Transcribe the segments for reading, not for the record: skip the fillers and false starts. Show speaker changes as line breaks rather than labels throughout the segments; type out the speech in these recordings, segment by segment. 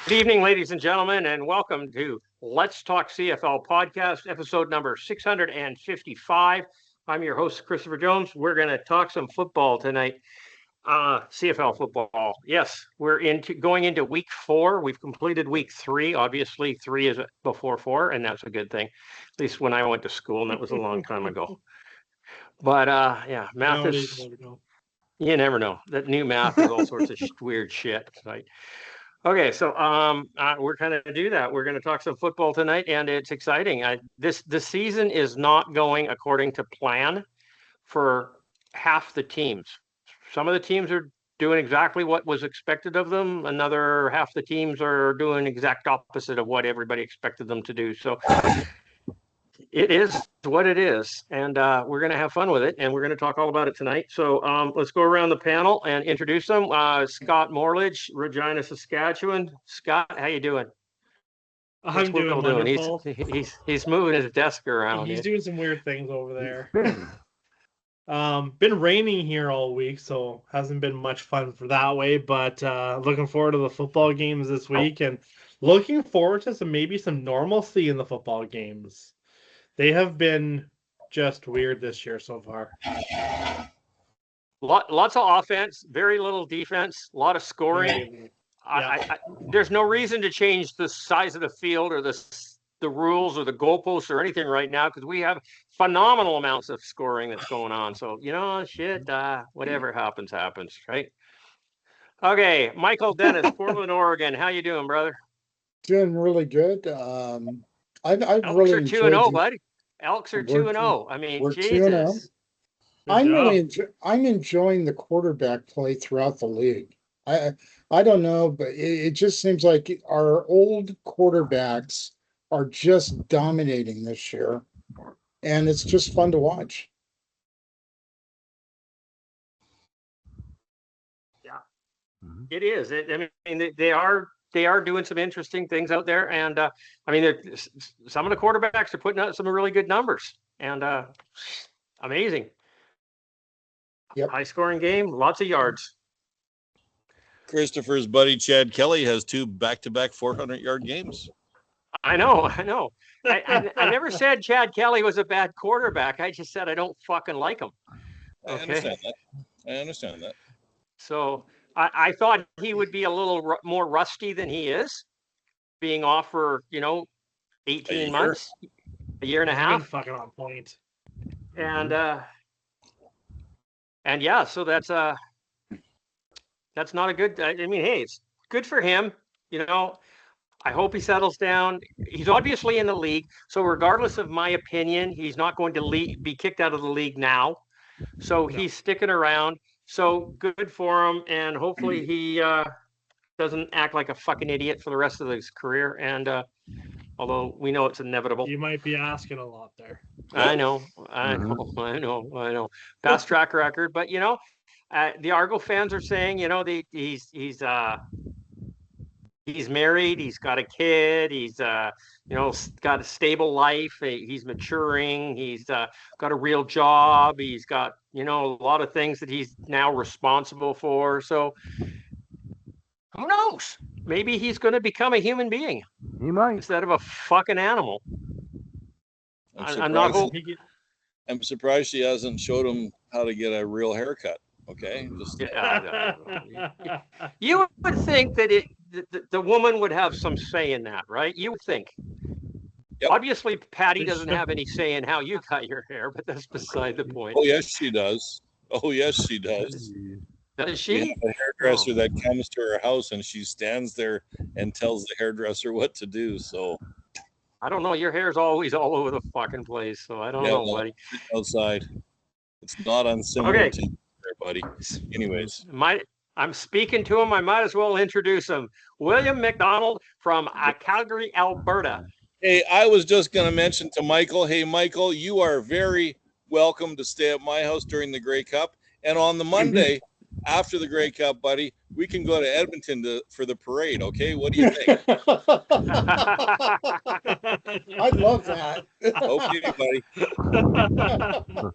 Good evening, ladies and gentlemen, and welcome to Let's Talk CFL podcast, episode number 655. I'm your host, Christopher Jones. We're going to talk some football tonight. CFL football. Yes, we're going into week 4. We've completed week 3. Obviously, 3 is before 4, and that's a good thing. At least when I went to school, and that was a long time ago. But yeah, math is. You never know. That new math is all sorts of weird shit. Right? Okay, so we're going to do that. We're going to talk some football tonight, and it's exciting. The season is not going according to plan for half the teams. Some of the teams are doing exactly what was expected of them. Another half the teams are doing exact opposite of what everybody expected them to do. So it is what it is, and we're going to have fun with it, and we're going to talk all about it tonight. So let's go around the panel and introduce them. Scott Morledge, Regina, Saskatchewan. Scott, how you doing?
I'm doing wonderful.
He's moving his desk around.
He's doing some weird things over there. Been raining here all week, so hasn't been much fun for that way. But looking forward to the football games this week, and looking forward to maybe some normalcy in the football games. They have been just weird this year so far.
Lots of offense, very little defense, a lot of scoring. There's no reason to change the size of the field or the rules or the goalposts or anything right now because we have phenomenal amounts of scoring that's going on. So, whatever happens, right? Okay, Michael Dennis, Portland, Oregon. How you doing, brother?
Doing really good. I've
Elks
really
are
enjoyed
2-0, buddy. Elks are 2-0. I mean,
we're
Jesus.
2-0. I'm enjoying the quarterback play throughout the league. I don't know, but it just seems like our old quarterbacks are just dominating this year, and it's just fun to watch.
Yeah, it is. I mean, they are doing some interesting things out there, and I mean, some of the quarterbacks are putting out some really good numbers, and amazing.
Yep.
High scoring game, lots of yards.
Christopher's buddy Chad Kelly has 2 back-to-back 400-yard games.
I know. I never said Chad Kelly was a bad quarterback. I just said I don't fucking like him.
Okay? I understand that.
So I thought he would be a little more rusty than he is, being off for 18 months, a year and a half.
Fucking on point.
And yeah, so that's not a good. I mean, hey, it's good for him. I hope he settles down. He's obviously in the league, so regardless of my opinion, he's not going to be kicked out of the league now. So he's sticking around. So good for him, and hopefully he doesn't act like a fucking idiot for the rest of his career. And although we know it's inevitable,
you might be asking a lot there.
I know. Past track record, but the Argo fans are saying, he's married, he's got a kid, he's got a stable life, he's maturing, he's got a real job, he's got a lot of things that he's now responsible for. So who knows? Maybe he's going to become a human being.
He might,
instead of a fucking animal.
I'm surprised she hasn't showed him how to get a real haircut. Okay,
you would think that the woman would have some say in that, right? You would think. Yep. Obviously, Patty doesn't have any say in how you cut your hair, but that's beside the point.
Oh yes, she does. Does she?
We have
a hairdresser that comes to her house and she stands there and tells the hairdresser what to do. So
I don't know. Your hair's always all over the fucking place, so I don't know, buddy.
Outside, it's not unsimilar to you there, buddy. Anyways,
I'm speaking to him. I might as well introduce him. William McDonald from Calgary, Alberta.
Hey, I was just going to mention to Michael. Hey, Michael, you are very welcome to stay at my house during the Grey Cup, and on the Monday. After the Grey Cup, buddy, we can go to Edmonton for the parade, okay? What do you think?
I'd love that.
Okay, buddy.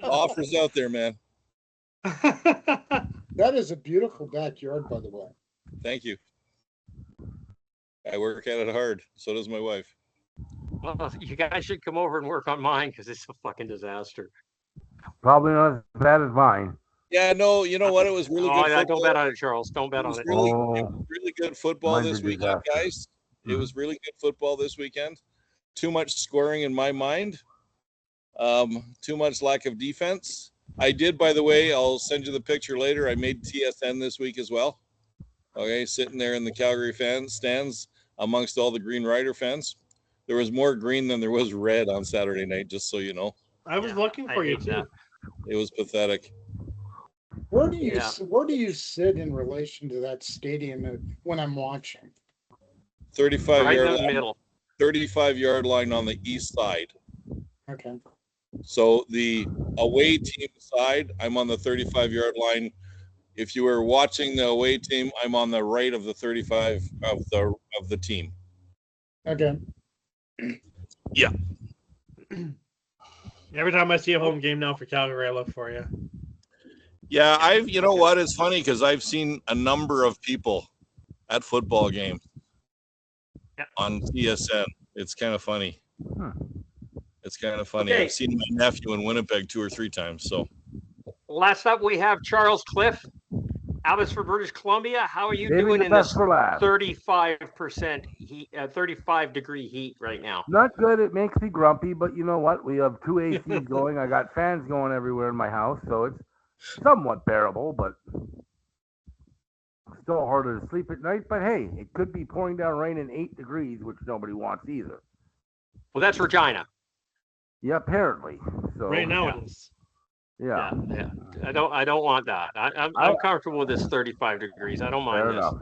Offers out there, man.
That is a beautiful backyard, by the way.
Thank you. I work at it hard. So does my wife.
Well, you guys should come over and work on mine because it's a fucking disaster.
Probably not as bad as mine.
Yeah, no, you know what? It was really good
Don't
football.
bet on it, Charles. Don't bet
It
on
was
it.
really good football
Mine's
this
a
weekend,
disaster.
guys. It was really good football this weekend. Too much scoring in my mind. Too much lack of defense. I did, by the way, I'll send you the picture later. I made TSN this week as well. Okay, sitting there in the Calgary fan stands amongst all the Green Rider fans. There was more green than there was red on Saturday night, just so you know.
I was looking for you too.
It was pathetic.
Where do you sit in relation to that stadium when I'm watching?
35
Right in
yard
the
line,
middle.
35-yard line on the east side.
Okay.
So the away team side, I'm on the 35-yard line. If you were watching the away team, I'm on the right of the 35 of the team.
Okay.
Yeah.
Every time I see a home game now for Calgary, I look for you.
Yeah, you know what? It's funny because I've seen a number of people at football games on TSN. It's kind of funny. It's kind of funny.
Okay.
I've seen my nephew in Winnipeg 2 or 3 times. So
Last up, we have Charles Cliff, Abbotsford, British Columbia. How are you
Saving
doing
the
in
best
this
for last.
35% heat, 35-degree heat right now?
Not good. It makes me grumpy, but you know what? We have 2 ACs going. I got fans going everywhere in my house, so it's somewhat bearable, but still harder to sleep at night. But hey, it could be pouring down rain in 8 degrees, which nobody wants either.
Well, that's Regina.
Yeah, apparently. So
Right now it is.
yeah.
Yeah. I don't want that. I'm comfortable with this 35 degrees. I don't mind
Fair
this.
enough.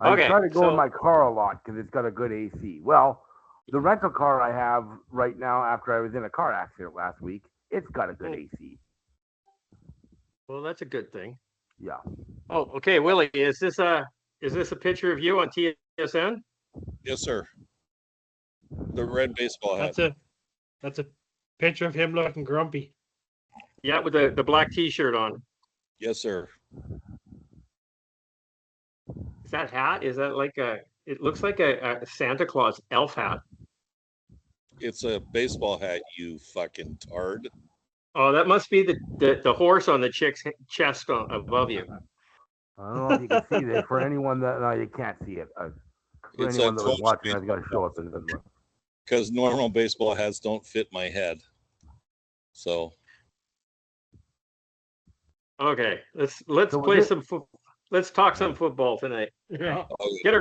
I
Okay,
try to go
so-
in my car a lot because it's got a good AC. Well, the rental car I have right now, after I was in a car accident last week, it's got a good AC.
Well, that's a good thing.
Yeah.
Oh, okay, Willie, is this a picture of you on TSN?
yes, sir. The red baseball hat.
That's a picture of him looking grumpy.
Yeah, with the black T-shirt on.
Yes, sir.
Is that hat? Is that like it looks like a Santa Claus elf hat.
It's a baseball hat, you fucking tard.
Oh, that must be the horse on the chick's chest above you.
I don't know if you can see this. For anyone that, no, you can't see it. For
It's
anyone
a
that was
coach
watching, I've got to show it to them.
Because normal baseball hats don't fit my head. So
Okay, let's
So
play
was it-
some let's talk some football tonight.
Yeah.
Get her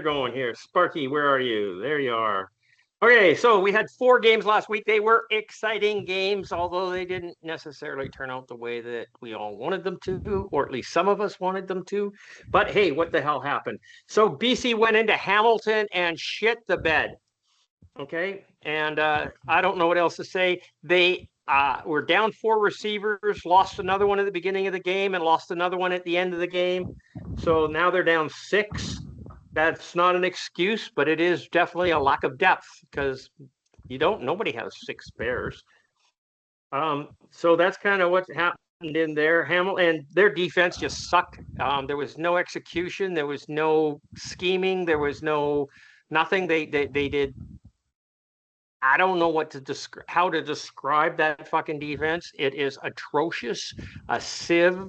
going here. Sparky, where are you? There you are. Okay, so we had 4 games last week. They were exciting games, although they didn't necessarily turn out the way that we all wanted them to, or at least some of us wanted them to. But hey, what the hell happened? So BC went into Hamilton and shit the bed. Okay, and I don't know what else to say. They were down 4 receivers, lost another one at the beginning of the game, and lost another one at the end of the game. So now they're down 6. That's not an excuse, but it is definitely a lack of depth because nobody has 6 spares. So that's kind of what happened in there. And their defense just sucked. There was no execution, there was no scheming, there was nothing. They did. I don't know how to describe that fucking defense. It is atrocious, a sieve,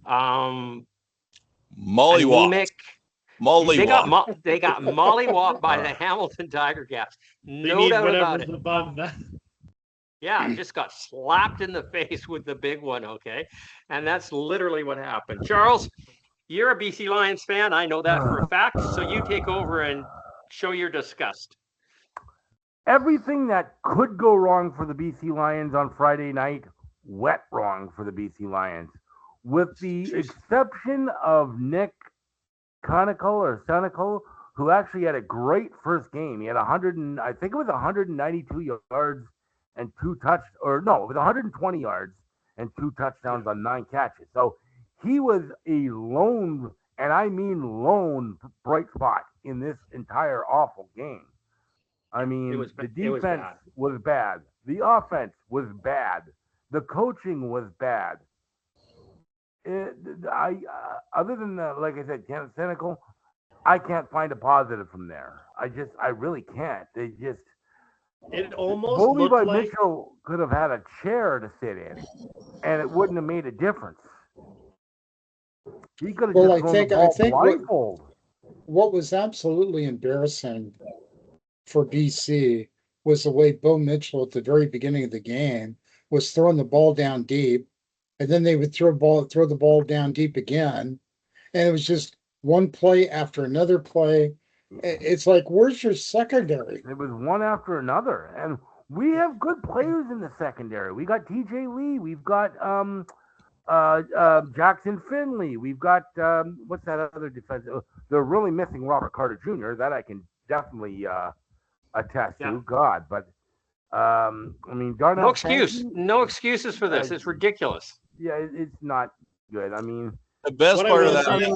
mollywop.
anemic.
Mollywop.
They got mollywopped by the Hamilton Tiger Cats.
They
No
need
doubt about
whatever's
it.
above that.
Yeah, just got slapped in the face with the big one, okay? And that's literally what happened. Charles, you're a BC Lions fan. I know that for a fact. So you take over and show your disgust.
Everything that could go wrong for the BC Lions on Friday night went wrong for the BC Lions, with the exception of Nick Sanico, who actually had a great first game. He had 192 yards and 120 yards and 2 touchdowns on 9 catches. So he was a lone, and I mean lone, bright spot in this entire awful game. I mean, the defense was bad. The offense was bad. The coaching was bad. other than like I said, cynical, I can't find a positive from there. I really can't. They just
It almost
Bo
looked
Levi
like
Mitchell could have had a chair to sit in, and it wouldn't have made a difference. He could have
Well,
just
I
thrown
think
the
I
ball
think
blindfold.
what was absolutely embarrassing for BC was the way Bo Mitchell at the very beginning of the game was throwing the ball down deep, and then they would throw the ball down deep again, and it was just one play after another play. It's like, where's your secondary?
It was one after another, and we have good players in the secondary. We got T.J. Lee. We've got Jackson Finley. We've got what's that other defense? They're really missing Robert Carter Jr. That I can definitely attest to. God, but I mean, Darnell
No excuse.
Sankey,
No excuses for this. It's ridiculous.
yeah, it's not good. I mean,
The best
What I
part of
will
that,
say-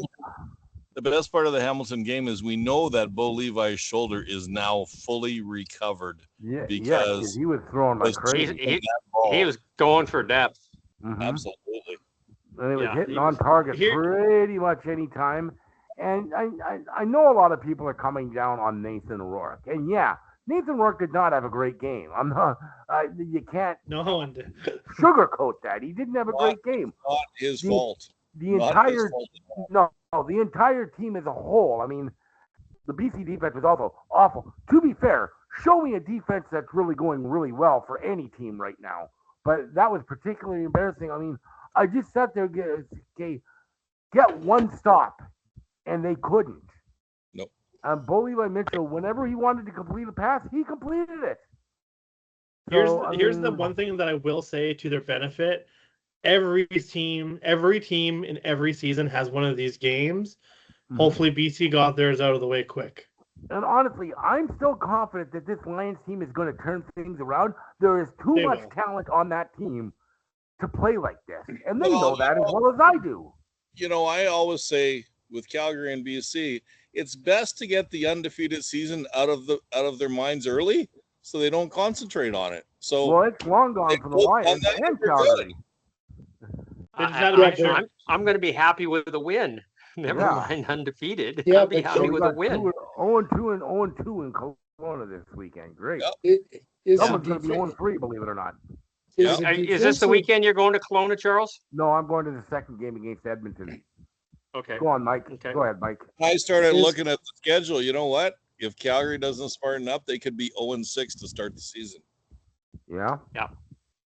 the best part of the Hamilton game is we know that Bo Levi's shoulder is now fully recovered.
yeah,
Because
he was throwing like
was
crazy.
He was going for depth.
Mhm.
Absolutely.
And it was
Yeah,
hitting
he
on
was-
target
here-
pretty much any time. And I know a lot of people are coming down on Nathan Rourke. And yeah, Nathan Rourke did not have a great game. I'm not. You can't
no one did.
sugarcoat that. He didn't have a great game.
Not his
The-
fault.
The
Not his
entire
fault.
the entire team as a whole. I mean, the BC defense was also awful. To be fair, show me a defense that's really going really well for any team right now. But that was particularly embarrassing. I mean, I just sat there get one stop, and they couldn't.
Nope.
Bo Levi Mitchell, whenever he wanted to complete a pass, he completed it.
Here's
So, I
here's the
mean,
one thing that I will say to their benefit. Every team in every season has one of these games.
Mhm.
Hopefully BC got theirs out of the way quick.
And honestly, I'm still confident that this Lions team is going to turn things around. There is too
They
much
will.
talent on that team to play like this, and they
Well,
know that as well as I do.
You know, I always say with Calgary and BC, it's best to get the undefeated season out of their minds early, so they don't concentrate on it. So
Well, it's long gone
they
for the
both
Lions
done that,
and
they're
Calgary.
They just had to make sure.
I'm going to be happy with a win. Never
Yeah.
mind undefeated.
Yeah,
I'll be
but
happy
you-
with
we
a
got
win.
0-2 and 0-2 in Kelowna this weekend. Great.
Yep.
Is the
Someone's going to be
defen-
0-3, believe it or not.
is
Yeah.
the
Is this the
defensive-
weekend you're going to Kelowna, Charles?
No, I'm going to the second game against Edmonton.
Okay.
Go on, Mike.
Okay.
Go ahead, Mike.
I started
Is-
looking at the schedule. You know what? If Calgary doesn't smarten up, they could be 0-6 to start the season.
Yeah.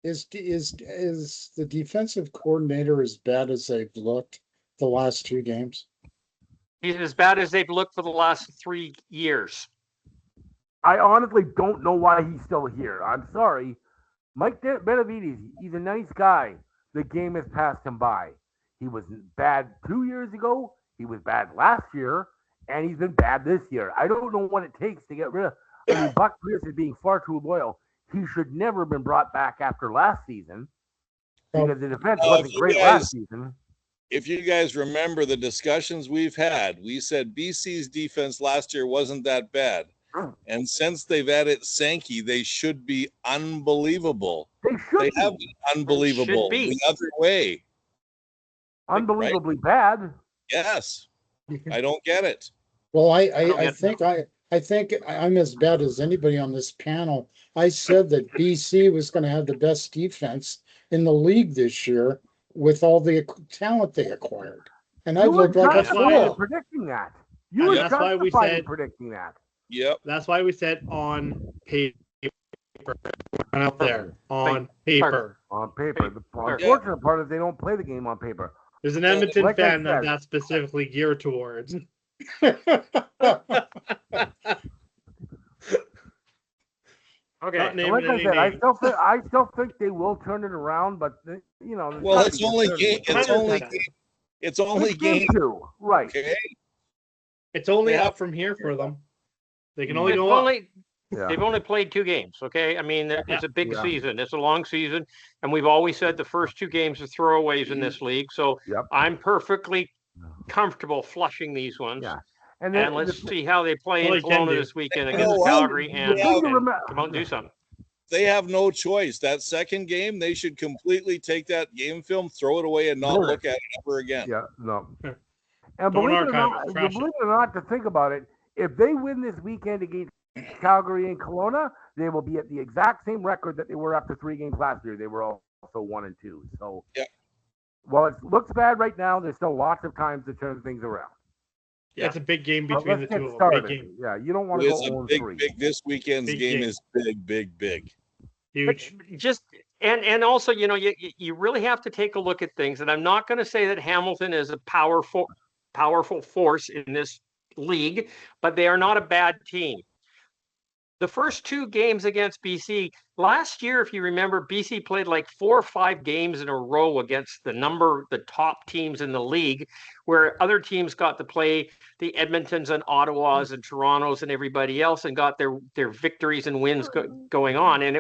Is the defensive coordinator as bad as they've looked the last two games?
He's as bad as they've looked for the last 3 years.
I honestly don't know why he's still here. I'm sorry. Mike Benavides, he's a nice guy. The game has passed him by. He was bad 2 years ago. He was bad last year. And he's been bad this year. I don't know what it takes to get rid of. I mean, Buck Pierce is being far too loyal. He should never have been brought back after last season because the defense wasn't
you
great
guys-
last season.
If you guys remember the discussions we've had, we said BC's defense last year wasn't that bad. And since they've added Sankey, they should be unbelievable.
They should
They
be
have been unbelievable
be.
the other way.
unbelievably bad.
Yes. I don't get it.
Well,
don't
I
get-
think I'm as bad as anybody on this panel. I said that BC was going to have the best defense in the league this year with all the talent they acquired, and I
You were
looked like a
justified in
fool.
predicting that. You were
That's why we
justified in
said-
predicting that.
Yep.
That's why we said on paper. Out there on paper.
On paper. The
Paper.
unfortunate part is they don't play the game on paper.
There's an Edmonton
Like I
fan that
said-
that's specifically geared towards.
Okay.
Not naming
Like I
any
said, I
names.
still think they will turn it around, but you know. there's
Well,
gotta
it's
be
only
conservative.
game. It's only
100%.
game. It's only
It's game
game.
2, right?
Okay.
It's only
Yeah.
up from here for them. They can only
They've
go up.
only,
Yeah.
they've only played 2 games. Okay. I mean, it's a big
Yeah.
season. It's a long season. And we've always said the first 2 games are throwaways in this league. So
Yep.
I'm perfectly comfortable flushing these ones.
Yeah.
And
then
let's see how they play
Well,
in
they can
Kelowna
do.
this weekend
You
against
know what?
Calgary and
the thing to
come
remember-
out and do something.
they have no choice. That second game, they should completely take that game film, throw it away, and not look at it ever again.
Yeah, no.
Don't
And believe it
archive it, trash
or not, to think about it, if they win this weekend against Calgary and Kelowna, they will be at the exact same record that they were after 3 games last year. They were also 1-2. So,
yeah.
While it looks bad right now, there's still lots of time to turn things around.
Yeah, it's a big game
But
between
let's
the
get
two of them.
started.
Big game.
Yeah, you don't want to
It's
go
a big,
0-3.
big. This weekend's
Big
game
game.
is big.
Huge.
Just and also, you really have to take a look at things. And I'm not going to say that Hamilton is a powerful force in this league, but they are not a bad team. The first 2 games against BC last year, if you remember, BC played like 4 or 5 games in a row against the top teams in the league, where other teams got to play the Edmontons and Ottawas and Torontos and everybody else and got their victories and wins going on. And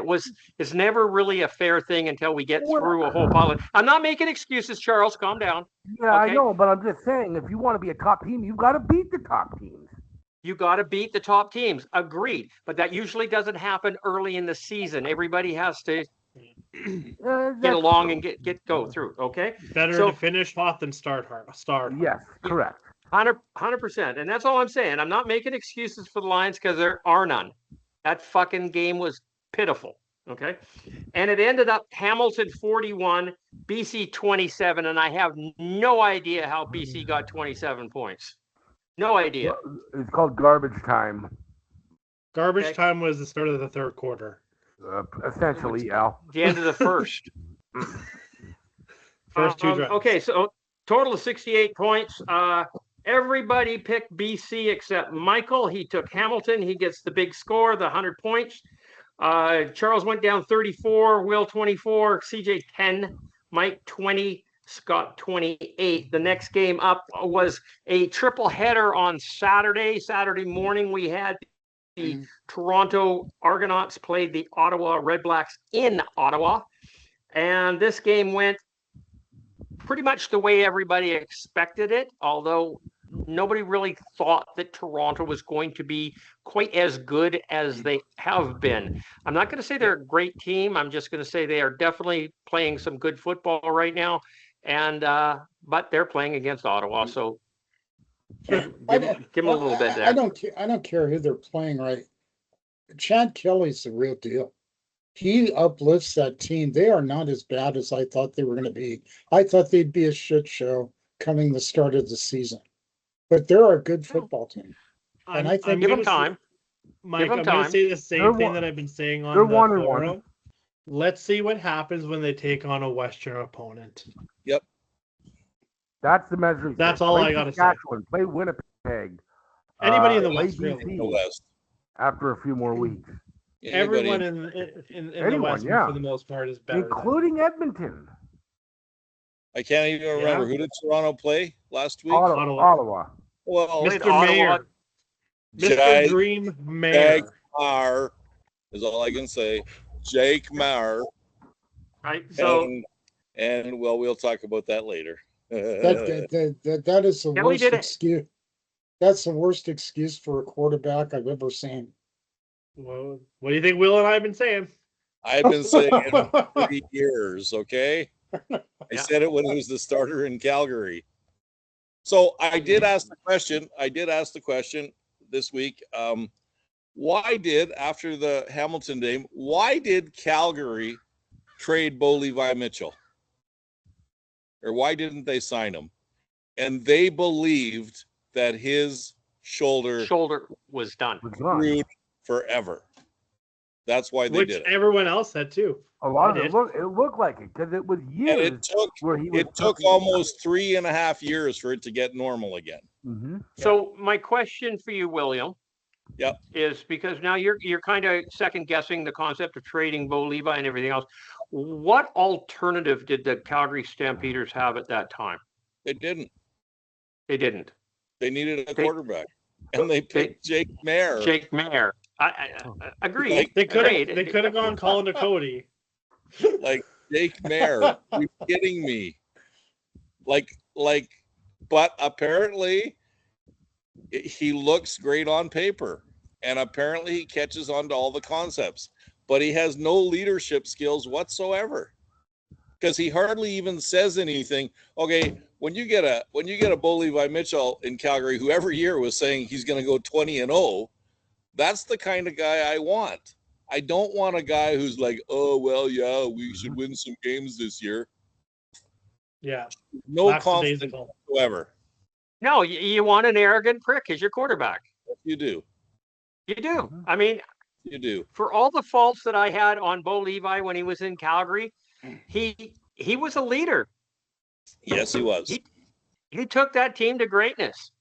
it's never really a fair thing until we get through a whole pile. I'm not making excuses, Charles. Calm down.
Yeah,
Okay?
I know, but I'm just saying, if you want to be a top team, you've got to beat the top teams.
You got to beat the top teams. Agreed. But that usually doesn't happen early in the season. Everybody has to get along and go through. Okay.
Better to finish hot than start hard.
Yes, correct.
100%. And that's all I'm saying. I'm not making excuses for the Lions because there are none. That fucking game was pitiful. Okay. And it ended up Hamilton 41, BC 27. And I have no idea how BC got 27 points. No idea.
It's called garbage time.
Garbage time was the start of the third quarter.
Essentially, Al.
The end of the first.
First 2 drives.
Okay, so total of 68 points. Everybody picked BC except Michael. He took Hamilton. He gets the big score, the 100 points. Charles went down 34, Will 24, CJ 10, Mike 20, Scott 28. The next game up was a triple header on Saturday. Saturday morning, we had the Toronto Argonauts played the Ottawa Redblacks in Ottawa. And this game went pretty much the way everybody expected it, although nobody really thought that Toronto was going to be quite as good as they have been. I'm not going to say they're a great team. I'm just going to say they are definitely playing some good football right now. And but they're playing against Ottawa, so give them a little bit there.
I don't care who they're playing, right? Chad Kelly's the real deal. He uplifts that team. They are not as bad as I thought they were going to be. I thought they'd be a shit show coming the start of the season, but they're a good football team. And I think
give them time.
Mike, I'm going to say the same thing that I've been saying on the forum. Let's see what happens when they take on a Western opponent.
Yep.
That's the measure.
That's all I got to say.
Play Winnipeg.
Anybody in the West, really.
The West.
After a few more weeks.
Everyone in the West, for the most part, is better.
Including Edmonton.
I can't even remember. Who did Toronto play last week?
Ottawa.
Well,
Mr. Mayor. Mr. Dream Mayor.
Jake Maher is all I can say. Jake Maher.
Right. So
and we'll talk about that later.
That is the worst excuse. That's the worst excuse for a quarterback I've ever seen.
Well, what do you think Will and I have been saying?
I've been saying it for 30 years, okay? I said it when he was the starter in Calgary. So I did ask the question this week. Why did, after the Hamilton game, why did Calgary trade Bo Levi Mitchell? Or why didn't they sign him? And they believed that his shoulder
was done.
Screwed forever. That's why they did it.
Which everyone else said too.
A lot of it looked like it because it was years.
And it took almost 3.5 years for it to get normal again.
Mm-hmm.
So my question for you, William,
is
because now you're kind of second guessing the concept of trading Bo Levi and everything else. What alternative did the Calgary Stampeders have at that time?
They didn't.
They
needed a quarterback, and they picked Jake Maher.
I agree.
They could have gone Colin to Cody.
Like Jake Maher, are you kidding me? But apparently he looks great on paper, and apparently he catches on to all the concepts. but he has no leadership skills whatsoever. Because he hardly even says anything. Okay, when you get a Bo Levi Mitchell in Calgary, who every year was saying he's going to go 20-0, that's the kind of guy I want. I don't want a guy who's like, oh well, yeah, we should win some games this year.
Yeah.
No confidence
Lackadaisical.
whatsoever.
No, you want an arrogant prick as your quarterback.
You do.
You do. I mean,
You do.
for all the faults that I had on Bo Levi when he was in Calgary, he was a leader.
Yes, he was.
He took that team to greatness,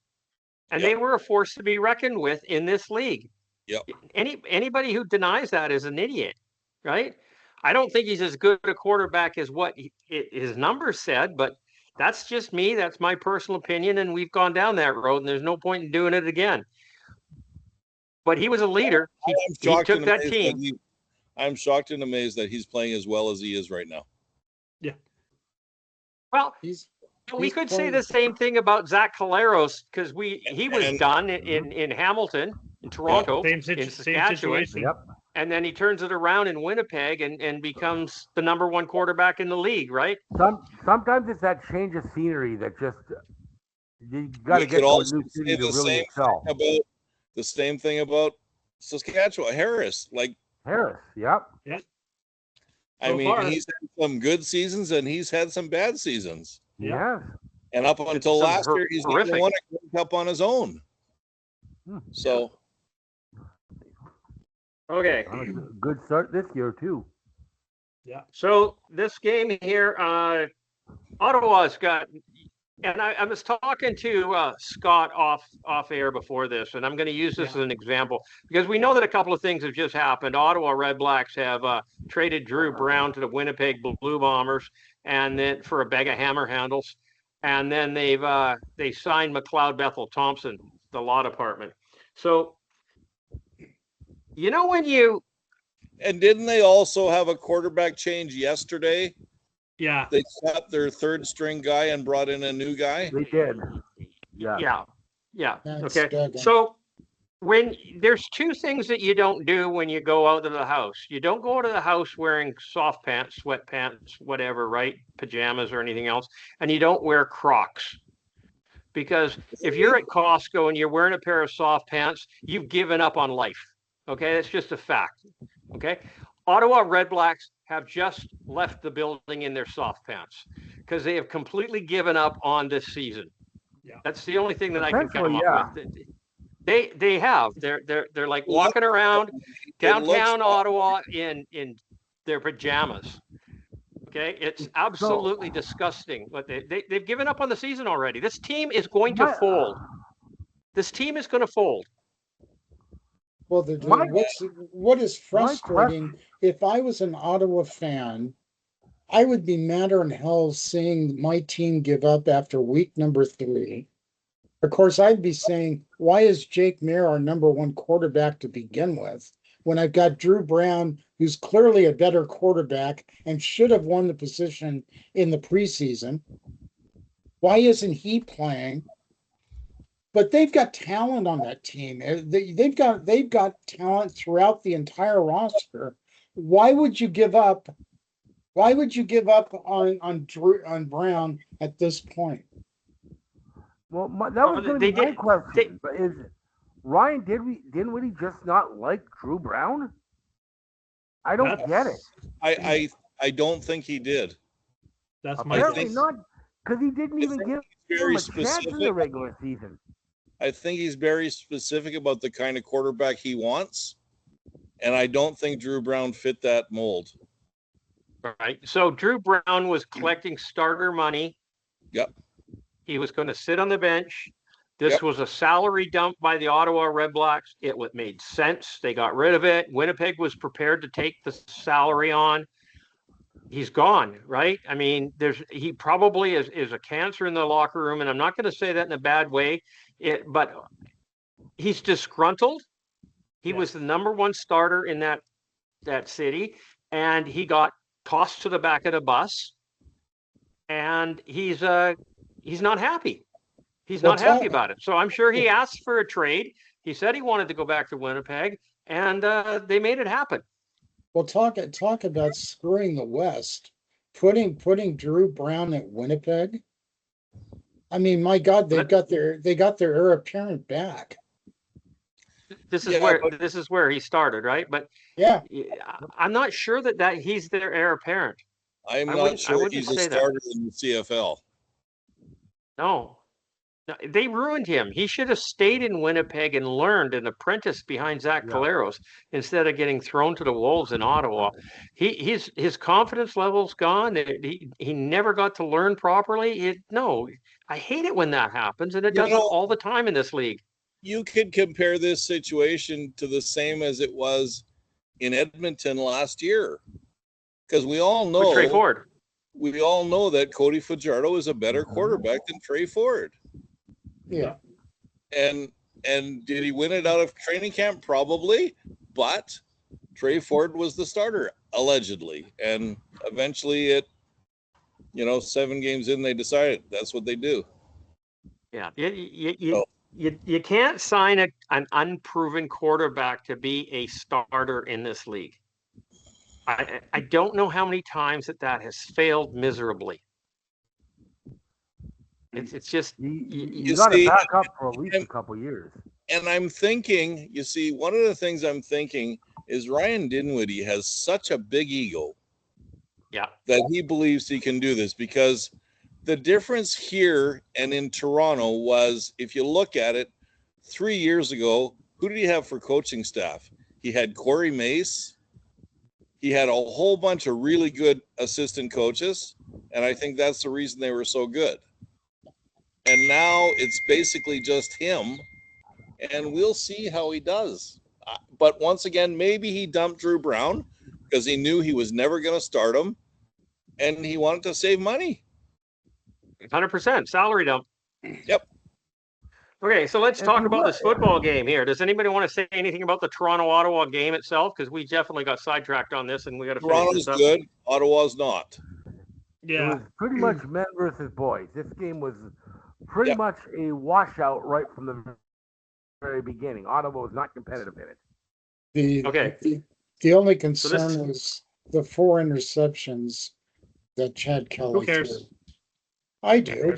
and
Yep.
they were a force to be reckoned with in this league.
Yep.
Anybody who denies that is an idiot, right? I don't think he's as good a quarterback as what his numbers said, but that's just me. That's my personal opinion, and we've gone down that road, and there's no point in doing it again. But he was a leader. He took that team.
I'm shocked and amazed that he's playing as well as he is right now.
Yeah.
Well, we
he's
could say
playing-
the same thing about Zach Caleros because he was done in Hamilton, in Toronto,
Same
in
situation.
Saskatchewan,
Yep.
and then he turns it around in Winnipeg and becomes the number one quarterback in the league, right?
Sometimes it's that change of scenery that just you got to
We
get
could
to a
also
new
say
city to
the
really
same
excel.
the same thing about Saskatchewan. Harris,
Harris, yep.
I
So
mean,
far.
he's had some good seasons and he's had some bad seasons.
Yes.
And up until
some
last year, he's never
horrific.
won a Grey Cup on his own. So
Okay.
On a good start this year too.
So this game here, Ottawa's got, and I was talking to Scott off air before this, and I'm going to use this as an example because we know that a couple of things have just happened. Ottawa Red Blacks have traded Drew Brown to the Winnipeg Blue Bombers, and then for a bag of hammer handles, and then they signed McLeod Bethel Thompson, the law department. So, when you
and didn't they also have a quarterback change yesterday?
Yeah.
They cut their third string guy and brought in a new guy.
They did. Yeah.
Yeah.
That's
Okay.
Duggan.
So when there's two things that you don't do when you go out of the house. You don't go out of the house wearing soft pants, sweatpants, whatever, right? Pajamas or anything else. And you don't wear Crocs. Because if you're at Costco and you're wearing a pair of soft pants, you've given up on life. Okay, that's just a fact. Okay. Ottawa Red Blacks have just left the building in their soft pants because they have completely given up on this season.
Yeah.
That's the only thing that I can come
Essentially,
up with. They have. They're like walking around downtown Ottawa in their pajamas. Okay, it's absolutely disgusting. But they've given up on the season already. This team is going to fold. This team is going to fold.
Well, what is frustrating, if I was an Ottawa fan, I would be madder than hell seeing my team give up after week number 3. Of course, I'd be saying, why is Jake Mayer our number one quarterback to begin with? When I've got Drew Brown, who's clearly a better quarterback and should have won the position in the preseason. Why isn't he playing? But they've got talent on that team. They've got talent throughout the entire roster. Why would you give up? Why would you give up on Brown at this point?
Well, that was going to be my question. But is Ryan? Didn't we just not like Drew Brown? I don't get it.
I don't think he did.
That's my
Apparently
guess.
not, because he didn't even give him a chance in the regular season.
I think he's very specific about the kind of quarterback he wants, and I don't think Drew Brown fit that mold.
Right. So Drew Brown was collecting starter money.
Yep.
He was going to sit on the bench. This was a salary dump by the Ottawa Red Blacks. It made sense. They got rid of it. Winnipeg was prepared to take the salary on. He's gone, right? I mean, he probably is a cancer in the locker room, and I'm not going to say that in a bad way. But he's disgruntled. He was the number one starter in that city, and he got tossed to the back of the bus, and he's not happy. He's not happy about it. So I'm sure he asked for a trade. He said he wanted to go back to Winnipeg, and they made it happen.
Well, talk about screwing the West, putting Drew Brown at Winnipeg. I mean, my God, they got their heir apparent back.
This is
Yeah,
where
but
this is where he started, right? But
Yeah,
I'm not sure that he's their heir apparent.
I'm
I
not
wouldn't
sure
wouldn't
he's a
say that.
starter in the CFL.
No. No, they ruined him. He should have stayed in Winnipeg and learned and apprenticed behind Zach
Yeah.
Caleros instead of getting thrown to the wolves in Ottawa. His confidence level's gone. He never got to learn properly. No, I hate it when that happens, and it
You
does it
know,
all the time in this league.
You could compare this situation to the same as it was in Edmonton last year, because
With Trey Ford.
we all know that Cody Fajardo is a better quarterback than Trey Ford.
yeah.
And did he win it out of training camp? Probably, but Trey Ford was the starter allegedly, and eventually 7 games in, they decided that's what they do.
Yeah,
So,
you can't sign an unproven quarterback to be a starter in this league. I don't know how many times that has failed miserably. It's just
You got to
see,
back up for at least a couple years.
and I'm thinking, one of the things I'm thinking is Ryan Dinwiddie has such a big ego
yeah.
that he believes he can do this, because the difference here and in Toronto was, if you look at it, 3 years ago, who did he have for coaching staff? He had Corey Mace. He had a whole bunch of really good assistant coaches, and I think that's the reason they were so good. And now it's basically just him, and we'll see how he does. But once again, maybe he dumped Drew Brown because he knew he was never going to start him, and he wanted to save money.
100% salary dump.
Yep.
Okay, so let's
If
talk
you
about
look-
this football game here. Does anybody want to say anything about the Toronto-Ottawa game itself? Because we definitely got sidetracked on this, and we got to finish
Toronto's
this up.
good. Ottawa's not.
It
Yeah.
was pretty much men versus boys. This game was pretty
Yep.
much a washout right from the very beginning. Ottawa was not competitive in it.
The only
So
concern is the 4 interceptions that Chad Kelly
Who cares?
threw. I do.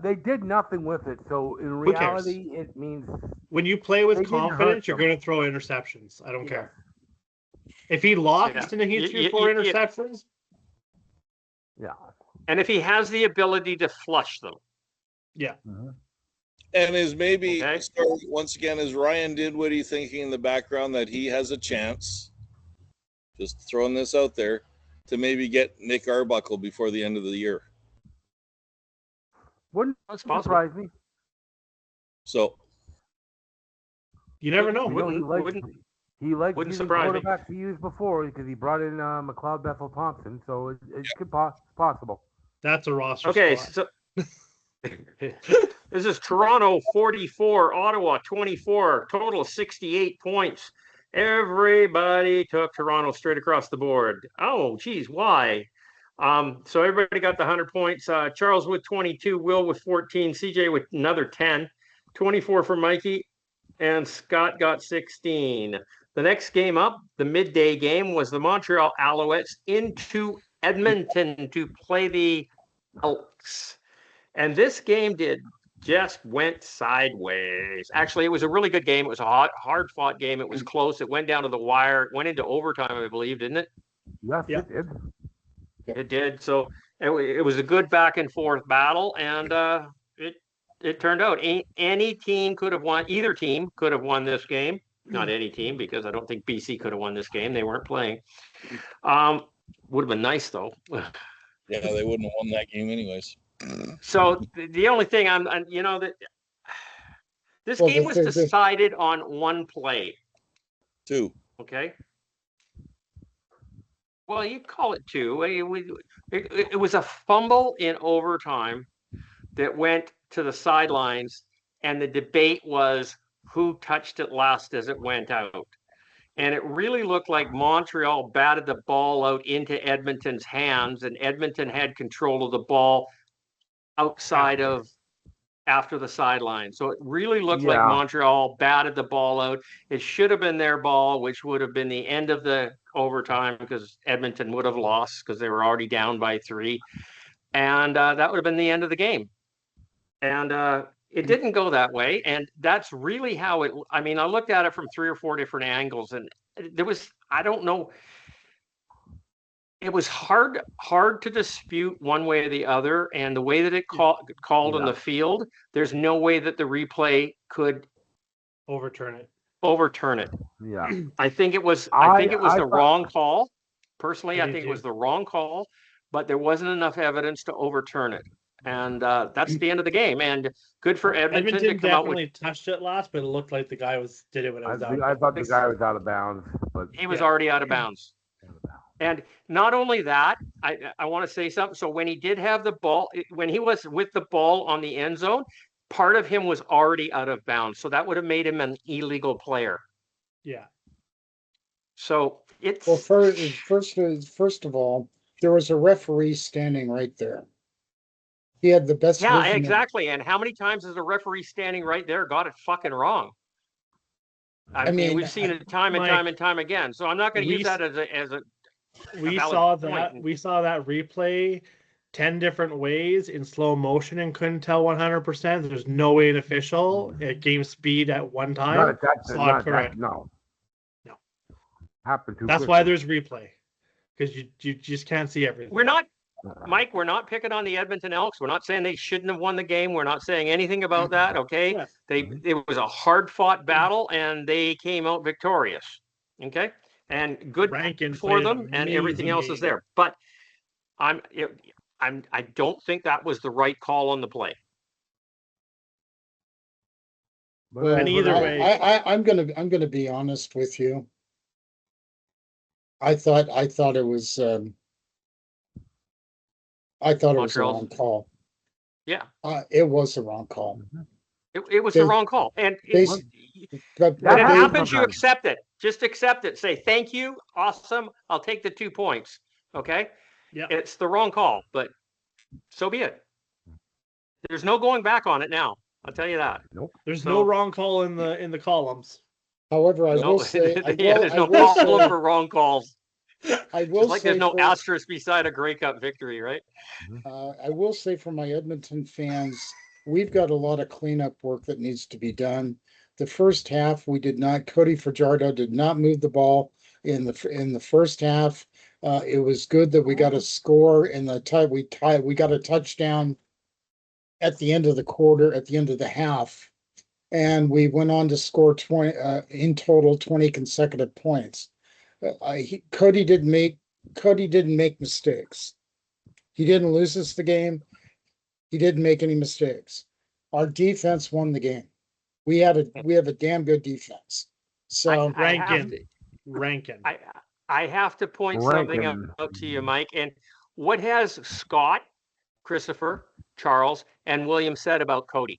They did nothing with it. So in
Who cares?
reality, it means
When you play
They
with
didn't
confidence,
hurt
you're
them.
going to throw interceptions. I don't
yes.
care. If he lost
Yeah.
and he
You-
threw
you-
4
you-
interceptions,
Yeah.
And if he has the ability to flush them.
yeah.
And is maybe,
Okay.
once again, is Ryan Dinwiddie thinking in the background that he has a chance, just throwing this out there, to maybe get Nick Arbuckle before the end of the year?
Wouldn't
That's possible.
surprise me.
So,
You never know.
You know, he likes
wouldn't
using
surprise me.
quarterbacks he used before because he brought in McLeod Bethel Thompson, so it could possible.
That's a roster
Okay,
spot.
so this is Toronto 44, Ottawa 24, total of 68 points. Everybody took Toronto straight across the board. Oh, geez, why? So everybody got the 100 points. Charles with 22, Will with 14, CJ with another 10, 24 for Mikey, and Scott got 16. The next game up, the midday game, was the Montreal Alouettes into Edmonton to play the Elks. And this game just went sideways. Actually, it was a really good game. It was a hard fought game. It was close. It went down to the wire. It went into overtime, I believe, didn't it?
Yes,
Yeah.
it did.
It did. So it was a good back and forth battle, and it turned out any team could have won. Either team could have won this game. Not any team, because I don't think BC could have won this game. They weren't playing. Would have been nice though.
yeah, they wouldn't have won that game anyways.
So the only thing that this
Well,
game was decided on one play.
2.
Okay. Well, you call it 2. It was a fumble in overtime that went to the sidelines, and the debate was who touched it last as it went out. And it really looked like Montreal batted the ball out into Edmonton's hands, and Edmonton had control of the ball outside of after the sideline. So it really looked like
Yeah.
Montreal batted the ball out. It should have been their ball, which would have been the end of the overtime because Edmonton would have lost because they were already down by 3. And that would have been the end of the game. And it didn't go that way. And that's really how it, I mean, I looked at it from 3 or 4 different angles, and there was, I don't know, it was hard to dispute one way or the other. And the way that it called on the field, there's no way that the replay could
Overturn it.
Yeah.
I think it was the wrong call. Personally, I think it was the wrong call, but there wasn't enough evidence to overturn it. And that's the end of the game. And good for Edmonton to come out with.
Definitely touched it last, but it looked like the guy did it when it was out.
I thought the guy was out of bounds, but
He was already out of bounds. And not only that, I want to say something. So when he did have the ball, when he was with the ball on the end zone, part of him was already out of bounds. So that would have made him an illegal player.
Yeah.
So it's
Well, first of all, there was a referee standing right there. He had the best
yeah,
vision.
exactly. And how many times has a referee standing right there got it fucking wrong? I mean, we've seen it time and time and time again. So I'm not going to use that as a
we saw that replay 10 different ways in slow motion and couldn't tell 100%. There's no way an official at game speed at one time saw it correct.
No. Happened too
That's
quickly.
why there's replay, because you just can't see everything.
We're not, Mike, we're not picking on the Edmonton Elks. We're not saying they shouldn't have won the game. We're not saying anything about that, okay?
Yeah.
It was a hard-fought battle, and they came out victorious, okay? And good
Rankin
for
played
them,
an
and everything
amazing
else is
game.
there. But I don't think that was the right call on the play.
Well,
And either way-
I'm gonna be honest with you. I thought it was a
Montreal's-
wrong call.
Yeah,
It was the wrong call.
it was
They-
the wrong call. And
They, but
when it
happens
happens, you
sometimes.
accept it. Just accept it. Say, thank you. Awesome. I'll take the 2 points. Okay.
Yeah.
It's the wrong call, but so be it. There's no going back on it now. I'll tell you that.
There's no wrong call in the columns.
However, I will say,
there's no column for wrong calls.
I will
Just like
say
there's no
for-
asterisk beside a Grey Cup victory, right?
I will say for my Edmonton fans, we've got a lot of cleanup work that needs to be done. The first half, we did not. Cody Fajardo did not move the ball in the first half. It was good that we got a score in the tie. We got a touchdown at the end of the quarter, at the end of the half, and we went on to score 20 in total, 20 consecutive points. Cody didn't make mistakes. He didn't lose us the game. He didn't make any mistakes. Our defense won the game. We have a damn good defense. So
Rankin.
I have to point something out to you, Mike. And what has Scott, Christopher, Charles, and William said about Cody?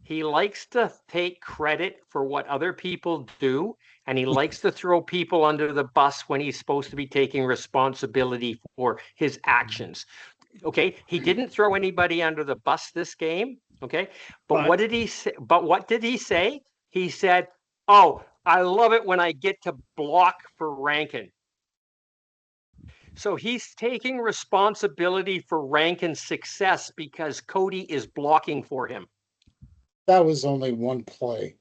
He likes to take credit for what other people do, and he likes to throw people under the bus when he's supposed to be taking responsibility for his actions. Okay, he didn't throw anybody under the bus this game. Okay, but what did he say? But what did he say? He said, "Oh, I love it when I get to block for Rankin." So he's taking responsibility for Rankin's success because Cody is blocking for him.
that was only one play.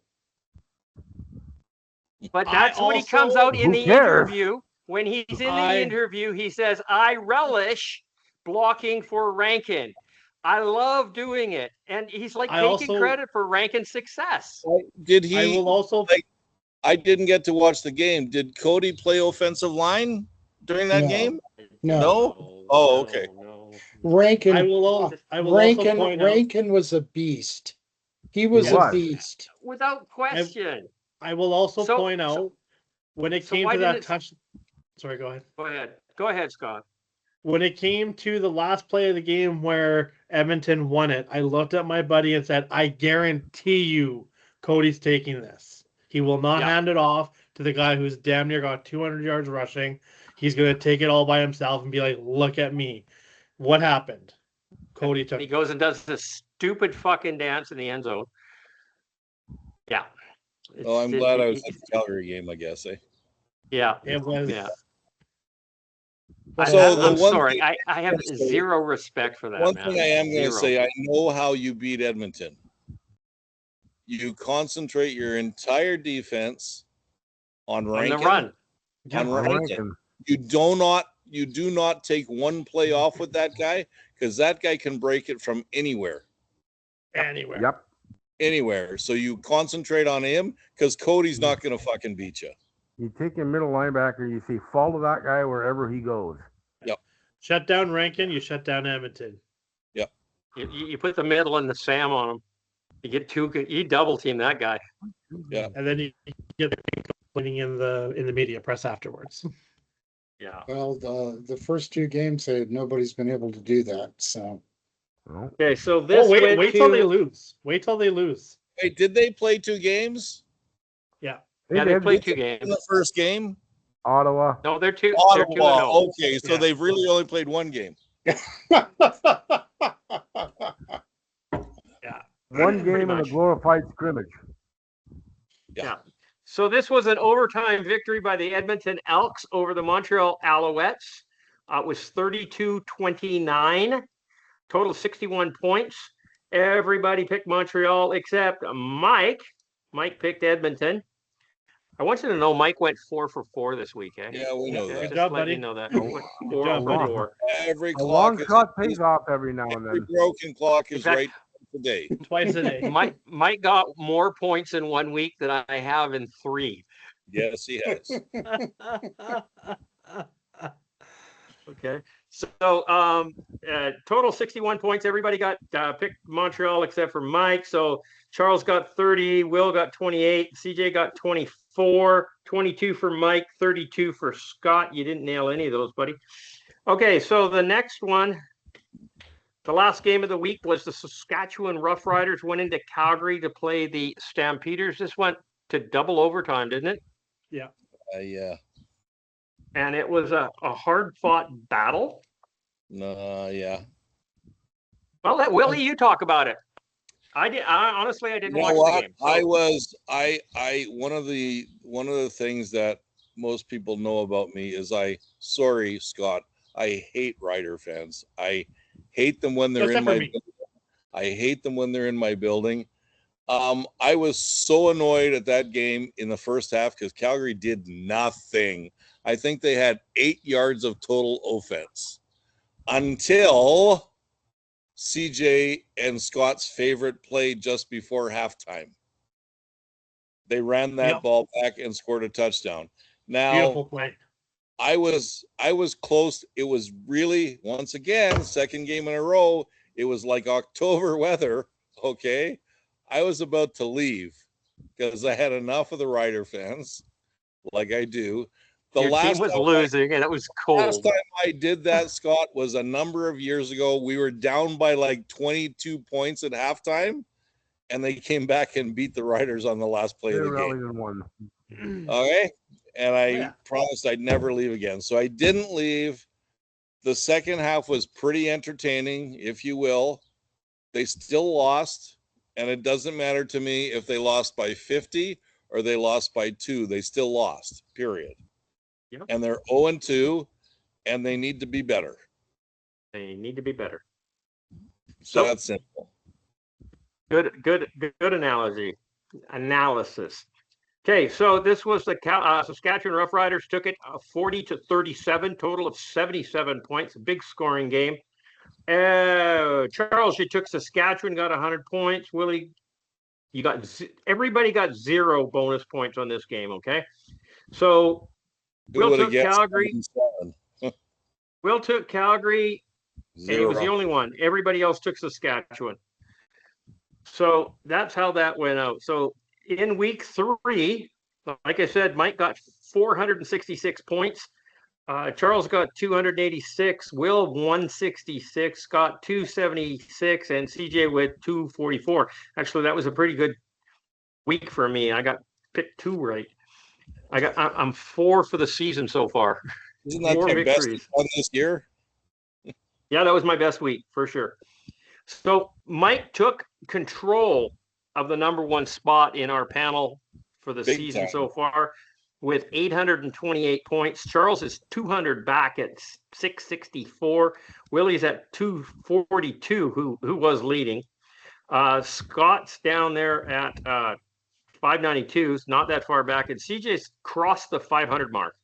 But that's what he comes out in the
cares?
interview. When he's in the interview, he says, "I relish blocking for Rankin. I love doing it." And he's like taking credit for Rankin's success.
Did he?
I will also.
I didn't get to watch the game. Did Cody play offensive line during that game?
No.
Oh, okay.
No.
Rankin.
I will also point out,
Rankin was a beast. He was a beast.
Without question.
I will also point out when it came to that touch. Sorry, go ahead.
Go ahead, Scott.
When it came to the last play of the game where Edmonton won it, I looked at my buddy and said, "I guarantee you Cody's taking this. He will not hand it off to the guy who's damn near got 200 yards rushing. He's going to take it all by himself and be like, look at me." What happened? Cody took it.
He goes and does this stupid fucking dance in the end zone. Yeah.
Oh, I'm glad I was at the Calgary game, I guess.
Yeah.
It was.
Yeah.
So
I'm sorry. I have zero respect for that,
one
man.
thing I am going to
Zero.
say, I know how you beat Edmonton. You concentrate your entire defense on
On
Rankin.
the run.
On Rankin. You do not take one play off with that guy, because that guy can break it from anywhere.
Anywhere.
Yep.
Anywhere. So you concentrate on him, because Cody's not going to fucking beat you.
You take a middle linebacker, you say follow that guy wherever he goes.
Yep.
Shut down Rankin, you shut down Edmonton.
Yep.
You put the middle and the Sam on him. You get you double team that guy.
Yeah.
And then you get complaining in the media press afterwards.
Yeah.
Well, the first 2 games, nobody's been able to do that. So
Okay, so this
wait till they lose. Wait till they lose.
Hey, did they play 2 games?
Yeah.
Yeah, they played 2
in
games.
the first game?
Ottawa.
No, they're 2.
Ottawa.
They're 2-0.
Okay, so
Yeah.
they've really only played 1 game.
Yeah.
One game in a
much.
glorified scrimmage.
Yeah. So this was an overtime victory by the Edmonton Elks over the Montreal Alouettes. It was 32-29, total 61 points. Everybody picked Montreal except Mike. Mike picked Edmonton. I want you to know Mike went 4 for 4 this week. Eh?
Yeah, we know that.
Just
job,
let
buddy.
you know that.
Good
4
job,
for
buddy.
4.
Every
A
clock
long
is
shot pays off every now and
every
then.
broken clock is
In fact-
right today.
Twice a day.
Mike got more points in 1 week than I have in 3.
Yes, he has.
Okay. So total 61 points. Everybody got picked Montreal except for Mike. So Charles got 30, Will got 28, CJ got 24, 22 for Mike, 32 for Scott. You didn't nail any of those, buddy. Okay, so the next one, the last game of the week was the Saskatchewan Roughriders went into Calgary to play the Stampeders. This went to double overtime, didn't it?
Yeah.
Yeah.
And it was a hard-fought battle.
Yeah.
Well, let Willie, you talk about it. I honestly, I didn't
You know
watch
what?
the game. So.
One of the things that most people know about me is sorry, Scott, I hate Rider fans. I hate them when they're in my building. I hate them when they're in my building. I was so annoyed at that game in the first half because Calgary did nothing. I think they had 8 yards of total offense until CJ and Scott's favorite play just before halftime. They ran that ball back and scored a touchdown. Now,
beautiful play.
I was close. It was really, once again, second game in a row. It was like October weather. Okay. I was about to leave because I had enough of the Rider fans, like I do.
Your team was losing and it was cold.
Last time I did that, Scott, was a number of years ago. We were down by like 22 points at halftime, and they came back and beat the Riders on the last play of the game.
One.
Okay? And I promised I'd never leave again. So I didn't leave. The second half was pretty entertaining, if you will. They still lost, and it doesn't matter to me if they lost by 50 or they lost by 2. They still lost, period.
Yep.
And they're 0-2, and they need to be better.
They need to be better.
So that's simple.
Good analysis. Okay, so this was the Saskatchewan Roughriders took it 40-37, total of 77 points, a big scoring game. Charles, you took Saskatchewan, got 100 points. Willie, everybody got 0 bonus points on this game. Okay, so Will took Calgary. Will took Calgary, and he was the only one. Everybody else took Saskatchewan. So that's how that went out. So in week 3, like I said, Mike got 466 points. Charles got 286, Will 166, Scott 276, and CJ with 244. Actually, that was a pretty good week for me. I got picked 2 right. I'm 4 for the season so far.
Isn't that
4
your
victories
best one this year?
Yeah, that was my best week for sure. So Mike took control of the number one spot in our panel for the
Big
season
time.
so far with 828 points. Charles is 200 back at 664. Willie's at 242, who was leading. Scott's down there at 592, not that far back, and CJ's crossed the 500 mark.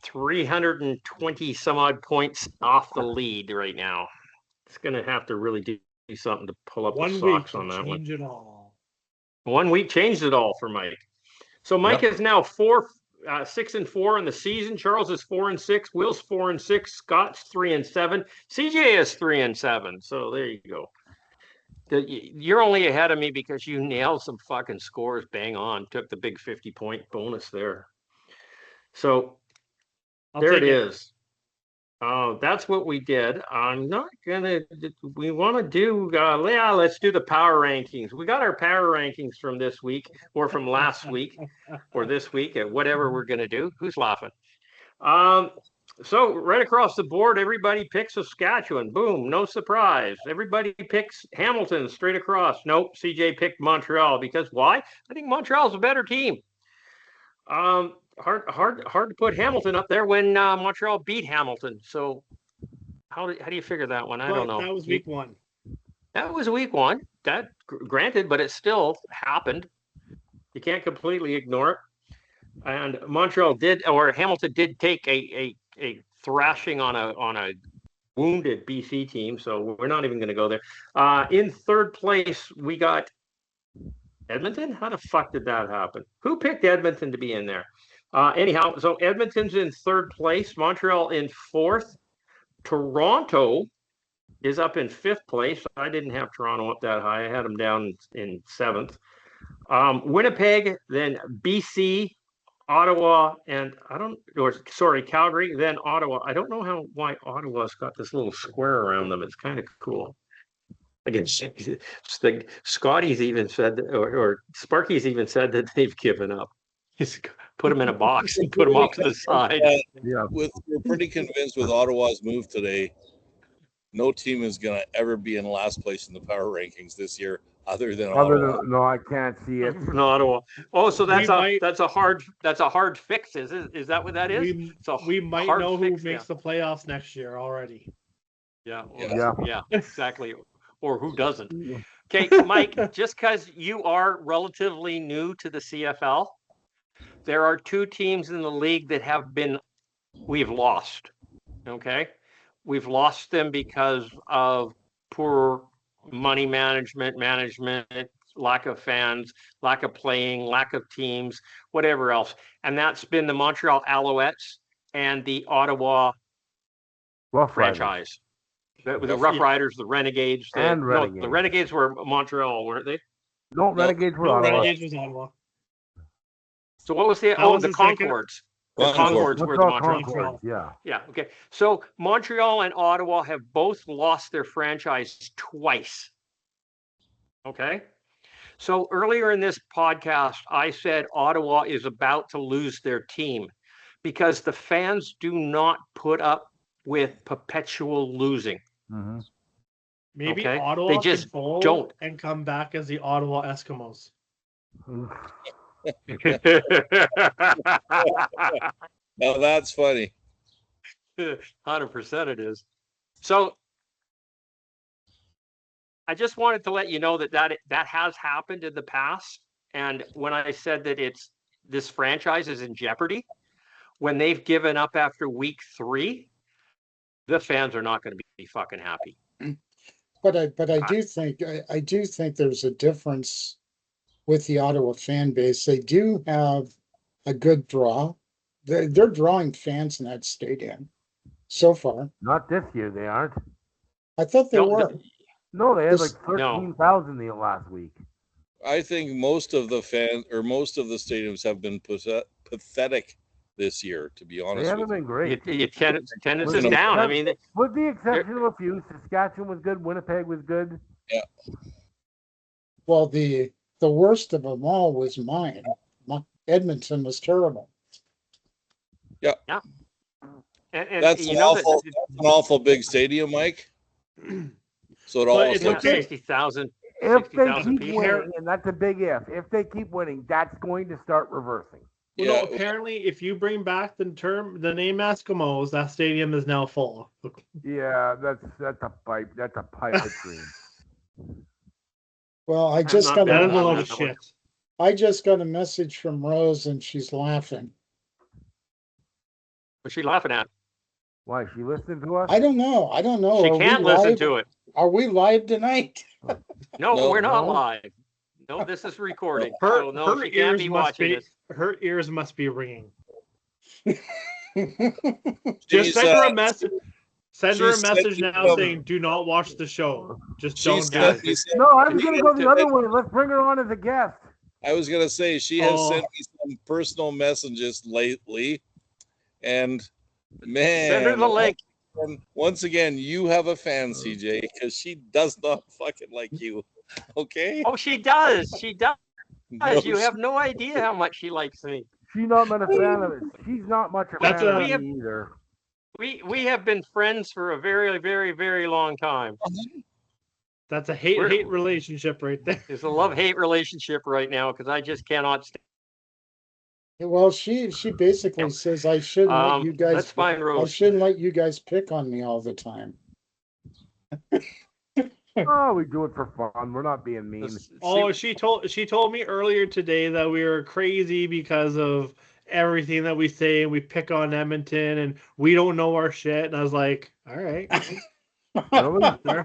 320 some odd points off the lead right now. It's going to have to really do something to pull up the socks on that one.
Change it all.
1 week changed it all for Mike. So Mike is now 6-4 in the season. Charles is 4-6. Will's 4-6. Scott's 3-7. CJ is 3-7. So there you go. You're only ahead of me because you nailed some fucking scores bang on. Took the big 50-point bonus there. So there it is. That's what we did. I'm not gonna. We want to do. Let's do the power rankings. We got our power rankings from this week, or from last week, or this week, and whatever we're gonna do. Who's laughing? So right across the board, everybody picks Saskatchewan. Boom, no surprise. Everybody picks Hamilton straight across. Nope, CJ picked Montreal because why? I think Montreal's a better team. Hard to put Hamilton up there when Montreal beat Hamilton. So how do you figure that one? I don't know.
That was week one.
That was week one. That granted, but it still happened. You can't completely ignore it. And Hamilton did take a thrashing on a wounded BC team. So we're not even going to go there. In third place, we got Edmonton. How the fuck did that happen? Who picked Edmonton to be in there? Anyhow, so Edmonton's in third place, Montreal in fourth, Toronto is up in fifth place. I didn't have Toronto up that high. I had them down in seventh. Winnipeg, then BC, Ottawa, and Calgary, then Ottawa. I don't know why Ottawa's got this little square around them. It's kind of cool. Again, Scotty's even said, or Sparky's even said that they've given up. He's put them in a box and put them off to the side.
We're pretty convinced with Ottawa's move today, no team is going to ever be in last place in the power rankings this year, other than Ottawa.
No, I can't see it.
No, Ottawa. Oh, so that's a hard fix. Is that what that is?
We might know who makes the playoffs next year already.
Yeah, exactly. Or who doesn't? Okay, Mike. Just because you are relatively new to the CFL, there are two teams in the league that we've lost. Okay. We've lost them because of poor money management, lack of fans, lack of playing, lack of teams, whatever else. And that's been the Montreal Alouettes and the Ottawa franchise. The Rough Riders, the Renegades.
Renegades.
No, the Renegades were Montreal, weren't they?
No, Renegades were Ottawa.
Renegades was Ottawa.
So what was the Concords? The Concords were the Montreal.
Yeah.
Okay. So Montreal and Ottawa have both lost their franchise twice. Okay. So earlier in this podcast, I said Ottawa is about to lose their team because the fans do not put up with perpetual losing.
Mm-hmm.
Maybe Ottawa they just don't and come back as the Ottawa Eskimos.
Now that's funny.
100% it is. So I just wanted to let you know that has happened in the past. And when I said that this franchise is in jeopardy, when they've given up after week 3, the fans are not going to be fucking happy.
But I do think there's a difference with the Ottawa fan base. They do have a good draw. They're drawing fans in that stadium so far.
Not this year, they aren't.
I thought they were.
No, they had like 13,000 the last week.
I think most of the stadiums have been pathetic this year, to be honest.
They haven't been great.
Attendance is down. I mean,
with the exception of a few, Saskatchewan was good, Winnipeg was good.
Yeah.
Well, the worst of them all was mine. Edmonton was terrible.
Yeah.
Yeah. And
that's an awful big stadium, Mike. So it
But
almost
it's
Yeah,
looks
okay.
60,000.
If they
60,000
keep
people.
winning, and that's a big if they keep winning, that's going to start reversing.
Well,
Yeah,
no, apparently, if you bring back the name Eskimos, that stadium is now full.
Yeah, that's a pipe. That's a pipe dream.
Well,
I'm not
That is
betting
a
on
load of
that one.
shit.
I just got a message from Rose and she's laughing.
What's she laughing at?
Why she listening to us?
I don't know.
She
Are we
can't listen
live?
to it.
Are we live tonight?
No,
No.
we're not
No.
live. No, this is recording.
Her
So no, she can't be watching this.
Her ears must be ringing. Just
She's,
send her a message. Send her a
she's
message
sending
now
some-
saying, "Do not watch the show. Just
She
don't do
sent
it."
me some-
No, I was
she
going to go
has
the
to
other
make-
way. Let's bring her on as a guest.
I was gonna say she has
Oh.
sent me some personal messages lately, and man,
Send her the link.
Once again, you have a fan, CJ, because she does not fucking like you. Okay?
Oh, she does. She does.
No,
You have no idea how much she likes me.
She's not been a fan of it. She's not much a
That's
fan of
We have-
me either.
We have been friends for a very, very, very long time.
That's a hate relationship right there.
It's a love-hate relationship right now because I just cannot stand.
Well, she basically says I shouldn't let you guys.
Let's find
I
Rose.
shouldn't let you guys pick on me all the time.
Oh, we do it for fun. We're not being mean.
Oh, she told me earlier today that we were crazy because of everything that we say and we pick on Edmonton and we don't know our shit. And I was like, all right.
Really?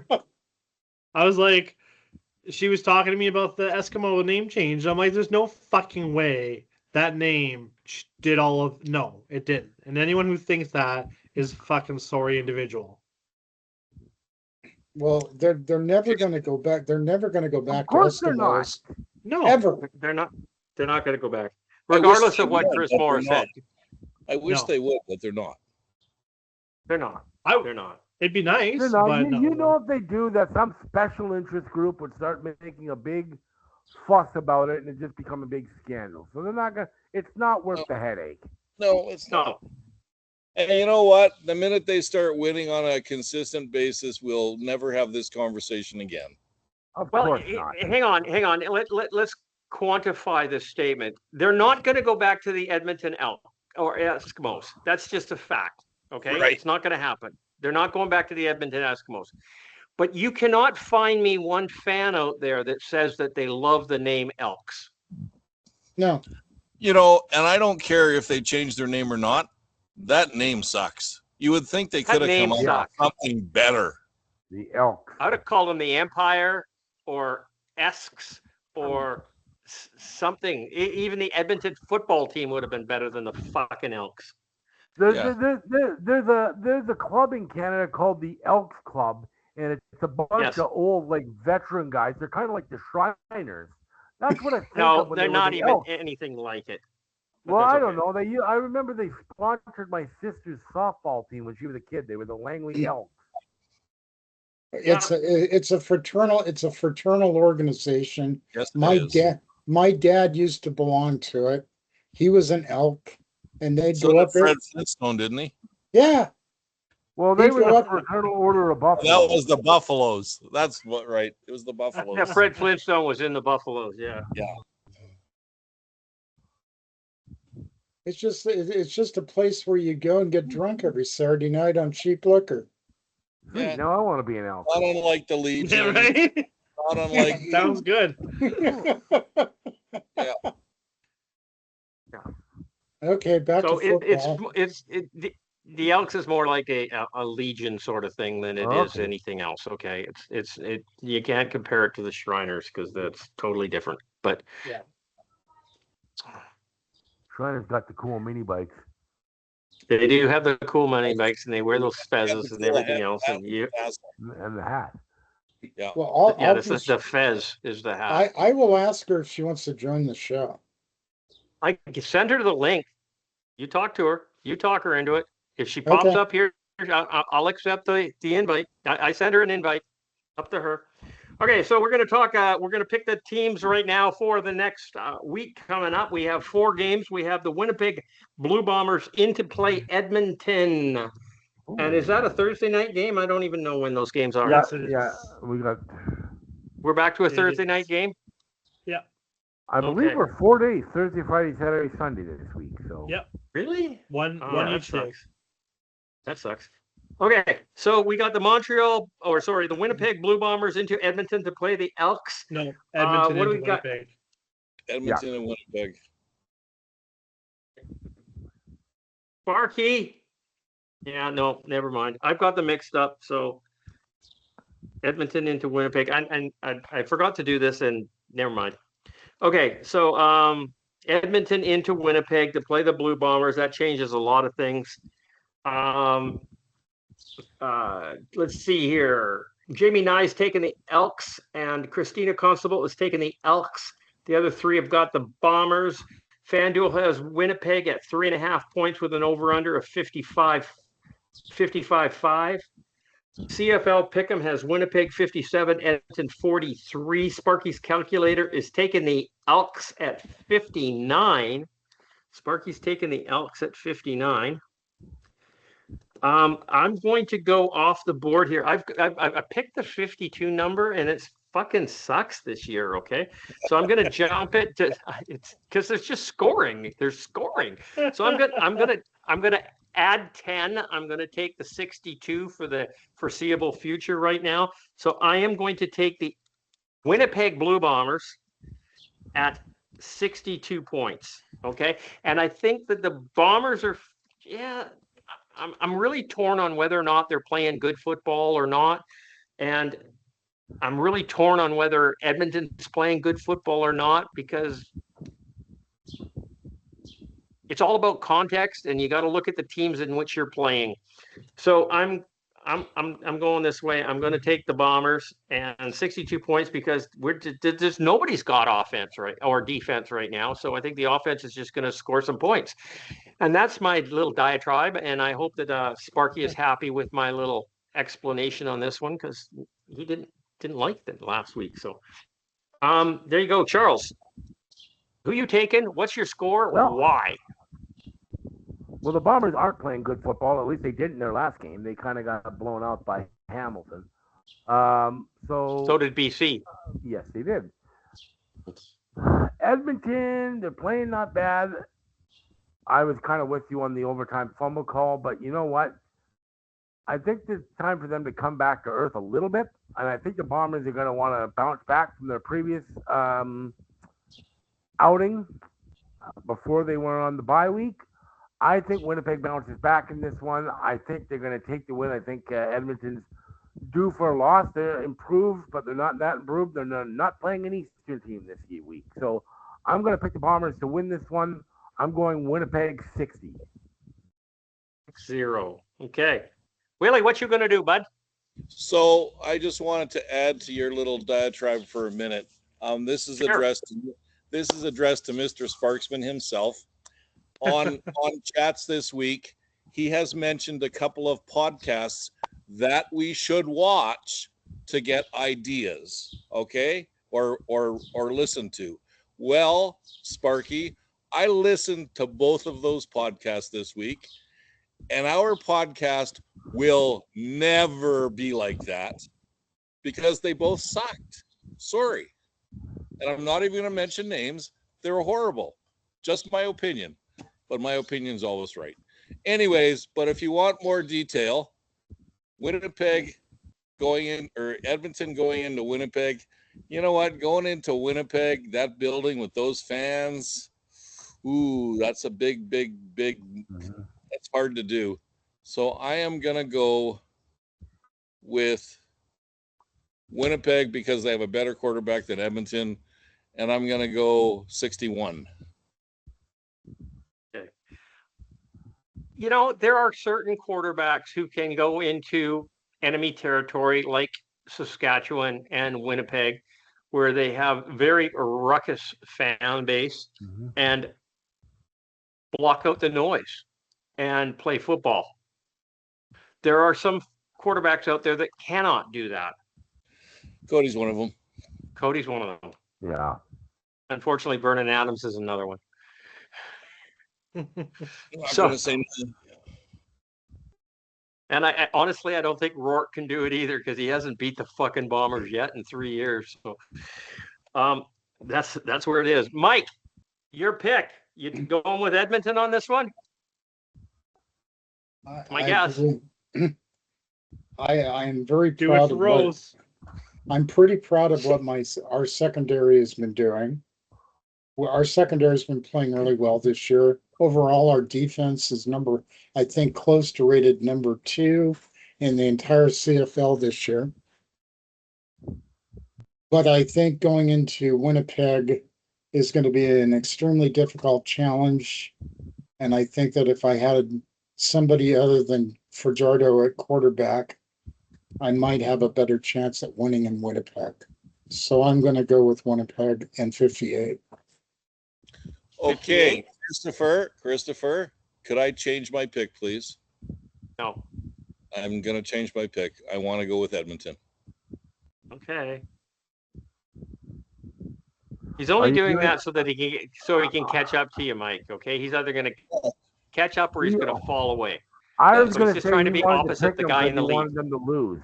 I was like, she was talking to me about the Eskimo name change. I'm like, there's no fucking way that name did all of. No, it didn't. And anyone who thinks that is a fucking sorry individual.
Well, they're never going to go back. They're never going to go back
Of course
to
they're not.
Eskimos
No,
ever.
They're not going to go back,
I wish
regardless
they
of what
would,
Chris
but they're
Moore said.
not. I wish
No.
they would, but they're not.
They're not.
I-
They're not.
it'd be nice,
You know,
but
you know if they do that, some special interest group would start making a big fuss about it, and it just become a big scandal. So they're not gonna. It's not worth the headache.
No, it's not.
No.
And you know what? The minute they start winning on a consistent basis, we'll never have this conversation again.
Of
Well,
course not.
hang on. Let's quantify this statement. They're not going to go back to the Edmonton Elk or Eskimos. That's just a fact. Okay,
Right.
It's not going to happen. They're not going back to the Edmonton Eskimos. But you cannot find me one fan out there that says that they love the name Elks.
No,
You know, and I don't care if they change their name or not. That name sucks. You would think they
That
could have
name
come up
sucks.
with something better.
The Elks.
I would have called them the Empire or Esks or something. Even the Edmonton football team would have been better than the fucking Elks.
There's a club in Canada called the Elks Club, and it's a bunch
Yes.
of old like veteran guys. They're kind of like the Shriners. That's what I think
No,
of when
they're
they were
not
the
even
Elks.
anything like it. But
Well,
that's
I don't
okay.
know. I remember they sponsored my sister's softball team when she was a kid. They were the Langley Elks.
it's a fraternal organization.
Yes, it is.
My dad used to belong to it. He was an elk, and they'd
So
go
did
up there.
Fred Flintstone, didn't he?
Yeah,
Well, they
They
were
grew
the
up-
Fraternal Order of Buffalo.
That was the Buffaloes. That's what, right? It was the Buffaloes.
Yeah, Fred Flintstone was in the Buffaloes. Yeah.
it's just a place where you go and get drunk every Saturday night on cheap liquor.
Sweet,
Yeah.
now I want to be an Elk.
Not unlike the
yeah,
Legion.
right.
Not unlike
Sounds good.
Okay, back
So
to football.
the Elks is more like a Legion sort of thing than it is
Okay.
anything else. Okay, it's you can't compare it to the Shriners because that's totally different. But
Shriners got the cool mini bikes.
they do have the cool money bikes and they wear those fezzes and everything else. And
And the hat.
Yeah.
Well,
yeah, this is the fez is the hat.
I will ask her if she wants to join the show.
I can send her the link. You talk to her. You talk her into it. If she pops
Okay.
up here, I'll accept the invite. I send her an invite. Up to her. Okay, so we're going to talk. We're going to pick the teams right now for the next week coming up. We have 4 games. We have the Winnipeg Blue Bombers in to play Edmonton And is that a Thursday night game? I don't even know when those games are.
Yeah,
Yes, it is.
yeah. We got.
We're back to a
It
Thursday
is.
night game?
Yeah.
I believe
Okay.
we're 4 days: Thursday, Friday, Saturday, Sunday this week. So.
Yep.
Really?
One
that
each day.
sucks. That sucks. Okay, so we got the Winnipeg Blue Bombers into Edmonton to play the Elks.
No, Edmonton
what do
into
we got?
Winnipeg.
Edmonton and Winnipeg.
Sparky. Yeah, no, never mind. I've got them mixed up. So Edmonton into Winnipeg. And I forgot to do this, and never mind. Okay, so Edmonton into Winnipeg to play the Blue Bombers. That changes a lot of things. Let's see here. Jamie Nye's taking the Elks, and Christina Constable is taking the Elks. The other three have got the Bombers. FanDuel has Winnipeg at 3.5 points with an over-under of 55.5. CFL Pick'em has Winnipeg 57, Edmonton 43. Sparky's calculator is taking the Elks at 59. Sparky's taking the Elks at 59. I'm going to go off the board here. I picked the 52 number, and it's fucking sucks this year. Okay, so I'm gonna jump it to it's because there's just scoring. There's scoring. So I'm gonna add 10. I'm gonna take the 62 for the foreseeable future right now. So I am going to take the Winnipeg Blue Bombers at 62 points. Okay, and I think that the Bombers are I'm really torn on whether or not they're playing good football or not. And I'm really torn on whether Edmonton's playing good football or not, because it's all about context, and you got to look at the teams in which you're playing. So I'm going this way. I'm going to take the Bombers and 62 points because there's nobody's got offense or defense right now. So I think the offense is just going to score some points. And that's my little diatribe, and I hope that Sparky is happy with my little explanation on this one, because he didn't like it last week. So there you go, Charles. Who you taking? What's your score?
Well,
why?
Well, the Bombers aren't playing good football. At least they did in their last game. They kind of got blown out by Hamilton. So
did BC.
Yes, they did. Edmonton, they're playing not bad. I was kind of with you on the overtime fumble call, but you know what? I think it's time for them to come back to earth a little bit, and I think the Bombers are going to want to bounce back from their previous outing before they were on the bye week. I think Winnipeg bounces back in this one. I think they're going to take the win. I think Edmonton's due for a loss. They're improved, but they're not that improved. They're not playing an Eastern team this week. So I'm going to pick the Bombers to win this one. I'm going Winnipeg 60.
0. Okay. Willie, what you going to do, bud?
So I just wanted to add to your little diatribe for a minute. This is addressed to Mr. Sparksman himself. On chats this week, he has mentioned a couple of podcasts that we should watch to get ideas, okay, or listen to. Well, Sparky, I listened to both of those podcasts this week, and our podcast will never be like that because they both sucked. Sorry. And I'm not even going to mention names. They were horrible. Just my opinion. But my opinion is always right. Anyways, but if you want more detail, Edmonton going into Winnipeg, you know what? Going into Winnipeg, that building with those fans, ooh, that's a big, that's hard to do. So I am going to go with Winnipeg because they have a better quarterback than Edmonton, and I'm going to go 61.
Okay. You know, there are certain quarterbacks who can go into enemy territory like Saskatchewan and Winnipeg, where they have very ruckus fan base and block out the noise and play football. There are some quarterbacks out there that cannot do that.
Cody's one of them.
Cody's one of them.
Yeah.
Unfortunately, Vernon Adams is another one.
I'm not going to say nothing.
And I honestly, I don't think Rourke can do it either because he hasn't beat the fucking Bombers yet in 3 years. So that's where it is. Mike, your pick. You going with Edmonton on this one? My guess.
I am very
Do it
proud
for
of
Rose.
I'm pretty proud of what our secondary has been doing. Well, our secondary has been playing really well this year. Overall, our defense is I think, close to rated number 2 in the entire CFL this year. But I think going into Winnipeg is going to be an extremely difficult challenge. And I think that if I had somebody other than Fajardo at quarterback, I might have a better chance at winning in Winnipeg. So I'm going to go with Winnipeg and 58.
Okay, Christopher, could I change my pick, please?
No.
I'm going to change my pick. I want to go with Edmonton.
Okay. He's only doing that so that he can catch up to you, Mike. Okay, he's either going to catch up or he's going to fall away.
I was
So
going
he's
to
just
say
trying to
he
be
wanted
opposite
to pick
the
them
guy
because
in the
he
lead.
wanted them to lose.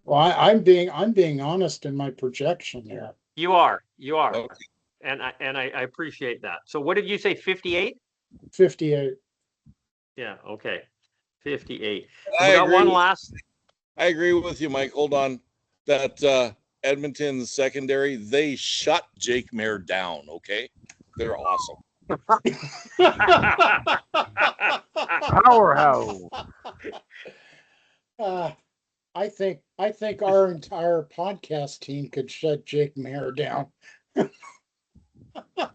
Well, I'm being honest in my projection here.
You are,
Okay.
and I appreciate that. So what did you say? 58?
58.
Yeah. Okay. 58.
I
We got one
agree.
last.
I agree with you, Mike. Hold on. That Edmonton secondary, they shut Jake Mayer down. Okay, they're awesome.
Powerhouse.
I think our entire podcast team could shut Jake Mayer down.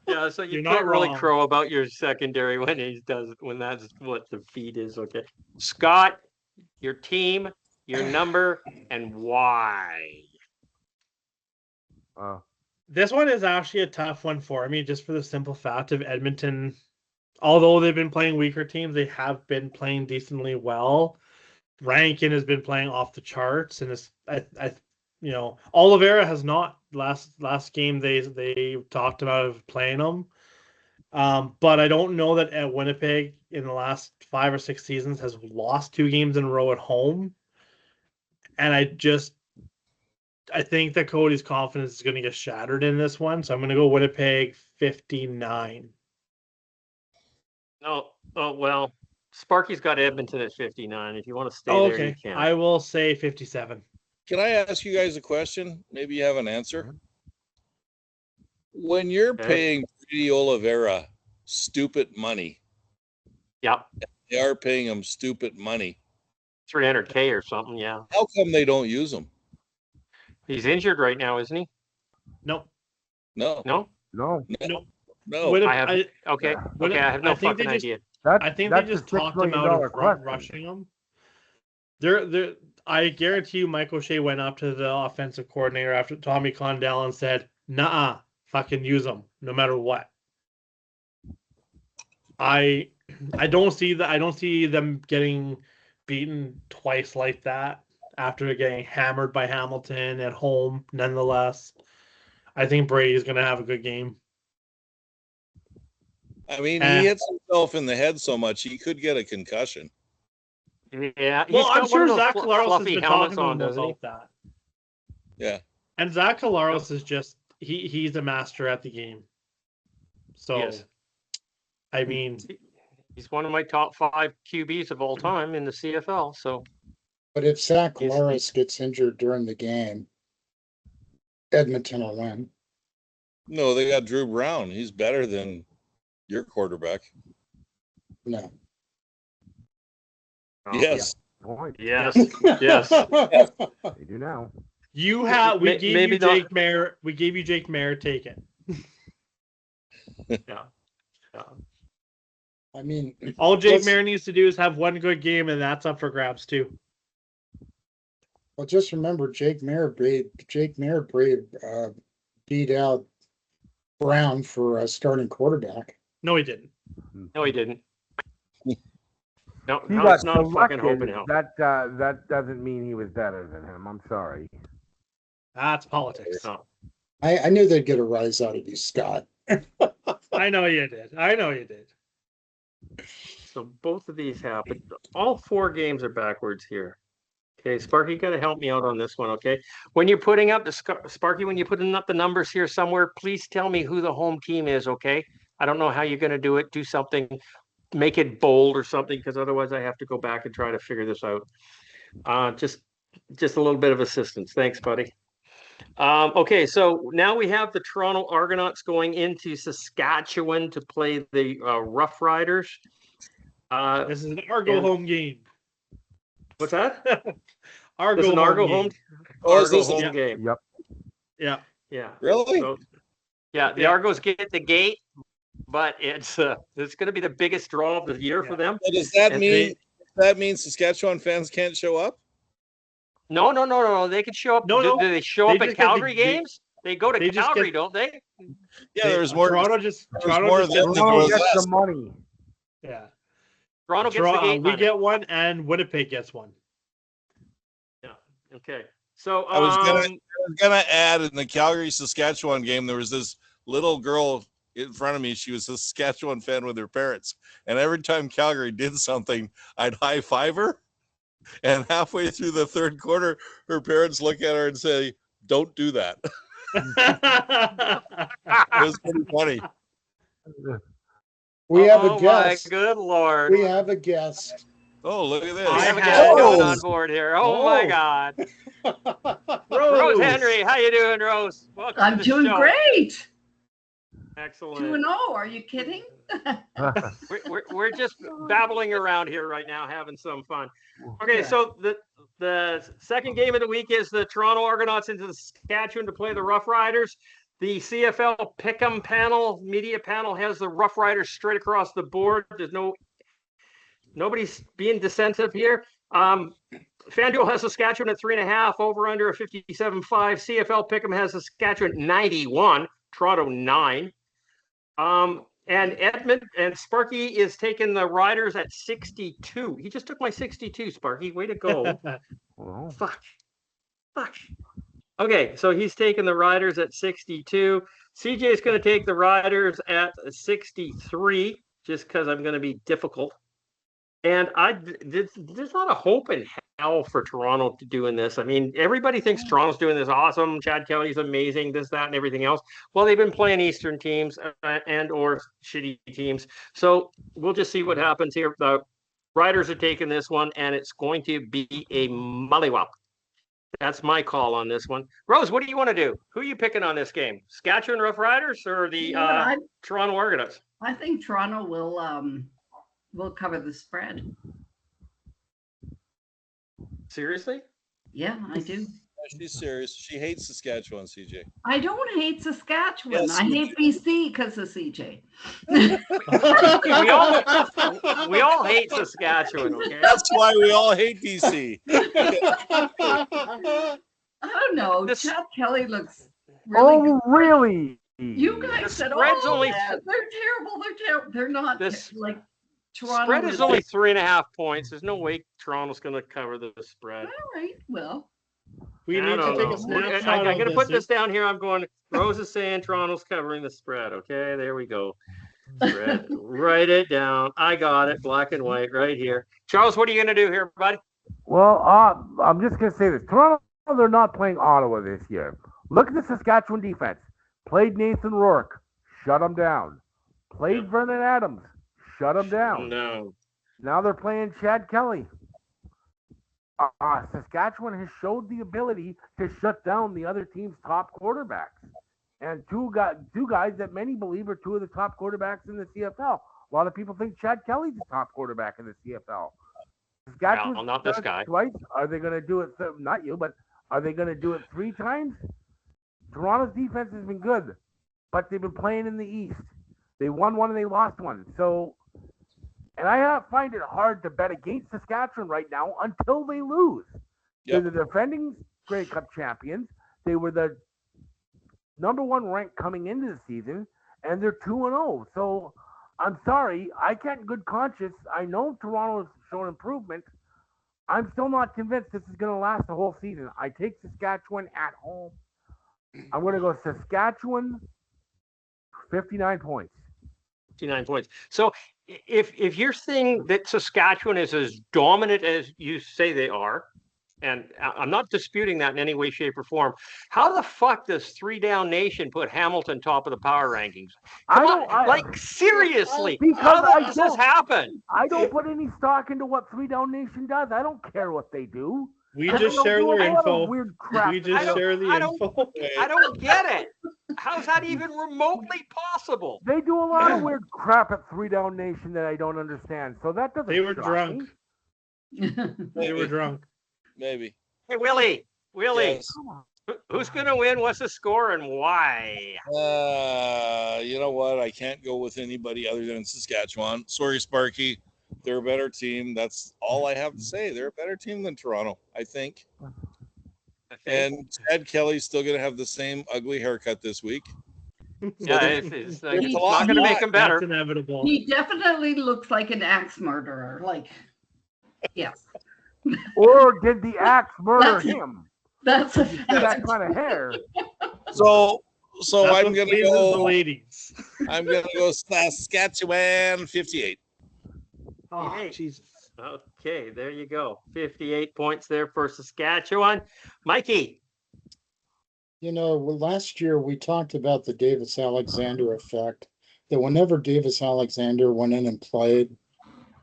Yeah, so you
You're
can't
not
really
wrong.
crow about your secondary when that's what the feed is. Okay, Scott, your team, your number, and why?
This one is actually a tough one for me, just for the simple fact of Edmonton. Although they've been playing weaker teams, they have been playing decently well. Rankin has been playing off the charts, and Oliveira has not. Last game they talked about playing him. But I don't know that at Winnipeg in the last 5 or 6 seasons has lost 2 games in a row at home. And I think that Cody's confidence is going to get shattered in this one. So I'm going to go Winnipeg 59.
No, oh well, Sparky's got Edmonton at 59. If you want to stay there, you can.
I will say 57.
Can I ask you guys a question? Maybe you have an answer. When you're paying Brady Oliveira stupid money,
Yeah,
they are paying him stupid money.
300K or something. Yeah,
How come they don't use him?
he's injured right now, isn't he?
Nope.
No.
No.
What if,
I have okay. Okay, I have no fucking idea.
I think they just talked him out of rushing him. I guarantee you, Mike O'Shea went up to the offensive coordinator after Tommy Condell and said, "Nah, fucking use him, no matter what." I don't see that. I don't see them getting beaten twice like that after getting hammered by Hamilton at home. Nonetheless, I think Brady's going to have a good game.
I mean, he hits himself in the head so much he could get a concussion.
Yeah,
well, I'm sure Zach
Collaros
Collaros has been talking to him about that.
Yeah,
and Zach Collaros is just he's a master at the game. So,
yes.
I mean,
he's one of my top 5 QBs of all time in the CFL. So,
but if Zach Collaros gets injured during the game, Edmonton will win.
No, they got Drew Brown. He's better than your quarterback.
No.
Oh,
yes.
Yeah. Yes.
They do now.
We gave you Jake Mayer. We gave you Jake Mayer. Take it.
Yeah.
I mean,
all Jake Mayer needs to do is have one good game, and that's up for grabs too.
Well, just remember, Jake Mayer beat out Brown for a starting quarterback.
No, he didn't.
No, he didn't. No,
he
got not
selected.
Fucking hoping help.
That doesn't mean he was better than him. I'm sorry.
That's politics.
No.
I knew they'd get a rise out of you, Scott.
I know you did.
so both of these happened. All 4 games are backwards here. Okay, Sparky, you got to help me out on this one, okay? When you're putting up Sparky, when you're putting up the numbers here somewhere, please tell me who the home team is, okay? I don't know how you're going to do it. Do something, make it bold or something, because otherwise I have to go back and try to figure this out. Just a little bit of assistance. Thanks, buddy. Okay, so now we have the Toronto Argonauts going into Saskatchewan to play the Rough Riders.
This is an Argo
and-
home game.
What's that?
Argo
This is an Argo
home
home.
game.
Oh, is
Argo
this
home game.
Yep.
Yeah.
Yeah.
really?
So, yeah, the
Yeah.
Argos get the gate, but it's going to be the biggest draw of the year for them.
So does that
And
mean Saskatchewan fans can't show up?
No. They could show up.
No, no.
Do they show
They
up at
just get the
Calgary
gate.
games? They go to
They just
Calgary,
get-
don't they?
Yeah, there was more.
Toronto just
there was more
gets
than
the
there
Toronto
was
gate.
gets
less.
the money.
Yeah.
Toronto gets the gate
We
money.
get one, and Winnipeg gets one.
Okay. So
I was gonna add in the Calgary Saskatchewan game, there was this little girl in front of me. She was a Saskatchewan fan with her parents, and every time Calgary did something, I'd high five her. And halfway through the third quarter, her parents look at her and say, "Don't do that." It was pretty funny.
We have a
Oh my
guest.
good lord.
We have a guest.
Oh, look at
We
this!
have a
I
guest
have-
coming on board here. Oh my
Oh.
God.
Rose.
Rose Henry, how you doing, Rose? Welcome
I'm
to the
doing
show.
great.
Excellent.
2-0. Are you kidding?
We're just babbling around here right now, having some fun. Okay,
Yeah.
so the second game of the week is the Toronto Argonauts into Saskatchewan to play the Rough Riders. The CFL Pick'em panel, media panel, has the Rough Riders straight across the board. There's nobody's being dissensive here. FanDuel has Saskatchewan at 3.5, over under a 57.5. CFL Pick'em has Saskatchewan 91, Toronto 9. And Edmund and Sparky is taking the Riders at 62. He just took my 62, Sparky. Way to go.
Well,
Fuck. Okay, so he's taking the Riders at 62. CJ is going to take the Riders at 63, just because I'm going to be difficult. And there's a lot of hope in hell for Toronto to doing this. I mean, everybody thinks Toronto's doing this awesome. Chad Kelly's amazing, this, that, and everything else. Well, they've been playing Eastern teams and or shitty teams. So we'll just see what happens here. The Riders are taking this one, and it's going to be a mollywop. That's my call on this one. Rose, what do you want to do? Who are you picking on this game? Saskatchewan Rough Riders or the
You know what,
Toronto Argonauts?
I think Toronto will cover the spread.
Seriously?
Yeah, I do.
She's serious. She hates Saskatchewan, CJ.
I don't hate Saskatchewan.
Yes,
I
you
hate BC because of CJ.
We all hate Saskatchewan, okay?
That's why we all hate BC.
I don't know.
This-
Chad Kelly looks really good.
oh, really?
You
The
guys said,
spread's
"Oh,
only-
yeah, they're terrible. They're terrible. They're not
This-
like Toronto."
Spread is only 3.5 points. There's no way Toronto's going to cover the spread.
All right. Well,
We
I
need to
don't
take
know.
a snapshot
I
of
got to
this.
put this down here. I'm going, Rose is saying Toronto's covering the spread. Okay, there we go. Spread. Write it down. I got it. Black and white right here. Charles, what are you going to do here, buddy?
Well, I'm just going to say this. Toronto, they're not playing Ottawa this year. Look at the Saskatchewan defense. Played Nathan Rourke. Shut him down. Played
Yep.
Vernon Adams. Shut him down.
No.
Now they're playing Chad Kelly. Saskatchewan has showed the ability to shut down the other team's top quarterbacks. And two guys that many believe are two of the top quarterbacks in the CFL. A lot of people think Chad Kelly's the top quarterback in the CFL. Saskatchewan's
Well, not this
done it
guy.
Twice. Are they going to do it? Not you, but are they going to do it 3 times? Toronto's defense has been good, but they've been playing in the East. They won one and they lost one. So, and I find it hard to bet against Saskatchewan right now until they lose.
Yep.
They're the defending Grey Cup champions. They were the number 1 rank coming into the season, and they're 2-0. So, I'm sorry, I can't in good conscience. I know Toronto has shown improvement. I'm still not convinced this is going to last the whole season. I take Saskatchewan at home. I'm going to go Saskatchewan, 59 points.
59 points. So if you're saying that Saskatchewan is as dominant as you say they are, and I'm not disputing that in any way, shape, or form. How the fuck does 3 Down Nation put Hamilton top of the power rankings? Come on, like seriously, how does this happen?
I don't put any stock into what 3 Down Nation does. I don't care what they do.
We just share their info.
Weird crap.
We just share the info.
I don't get it. How's that even remotely possible?
They do a lot of weird crap at 3 Down Nation that I don't understand. So that doesn't.
They were drunk. They were drunk.
Maybe.
Hey, Willie.
Yes.
Who's going to win? What's the score and why?
You know what? I can't go with anybody other than Saskatchewan. Sorry, Sparky. They're a better team. That's all I have to say. They're a better team than Toronto, I think. And Chad Kelly's still going to have the same ugly haircut this week.
Yeah, it's not going to make him better.
That's inevitable.
He definitely looks like an axe murderer. Like, yes.
Or did the axe murder him?
That's a
that kind of hair.
So I'm
going
to go.
The ladies.
I'm going to go Saskatchewan 58.
Oh, Jesus.
Okay, there you go. 58 points there for Saskatchewan. Mikey.
You know, last year we talked about the Davis Alexander effect, that whenever Davis Alexander went in and played,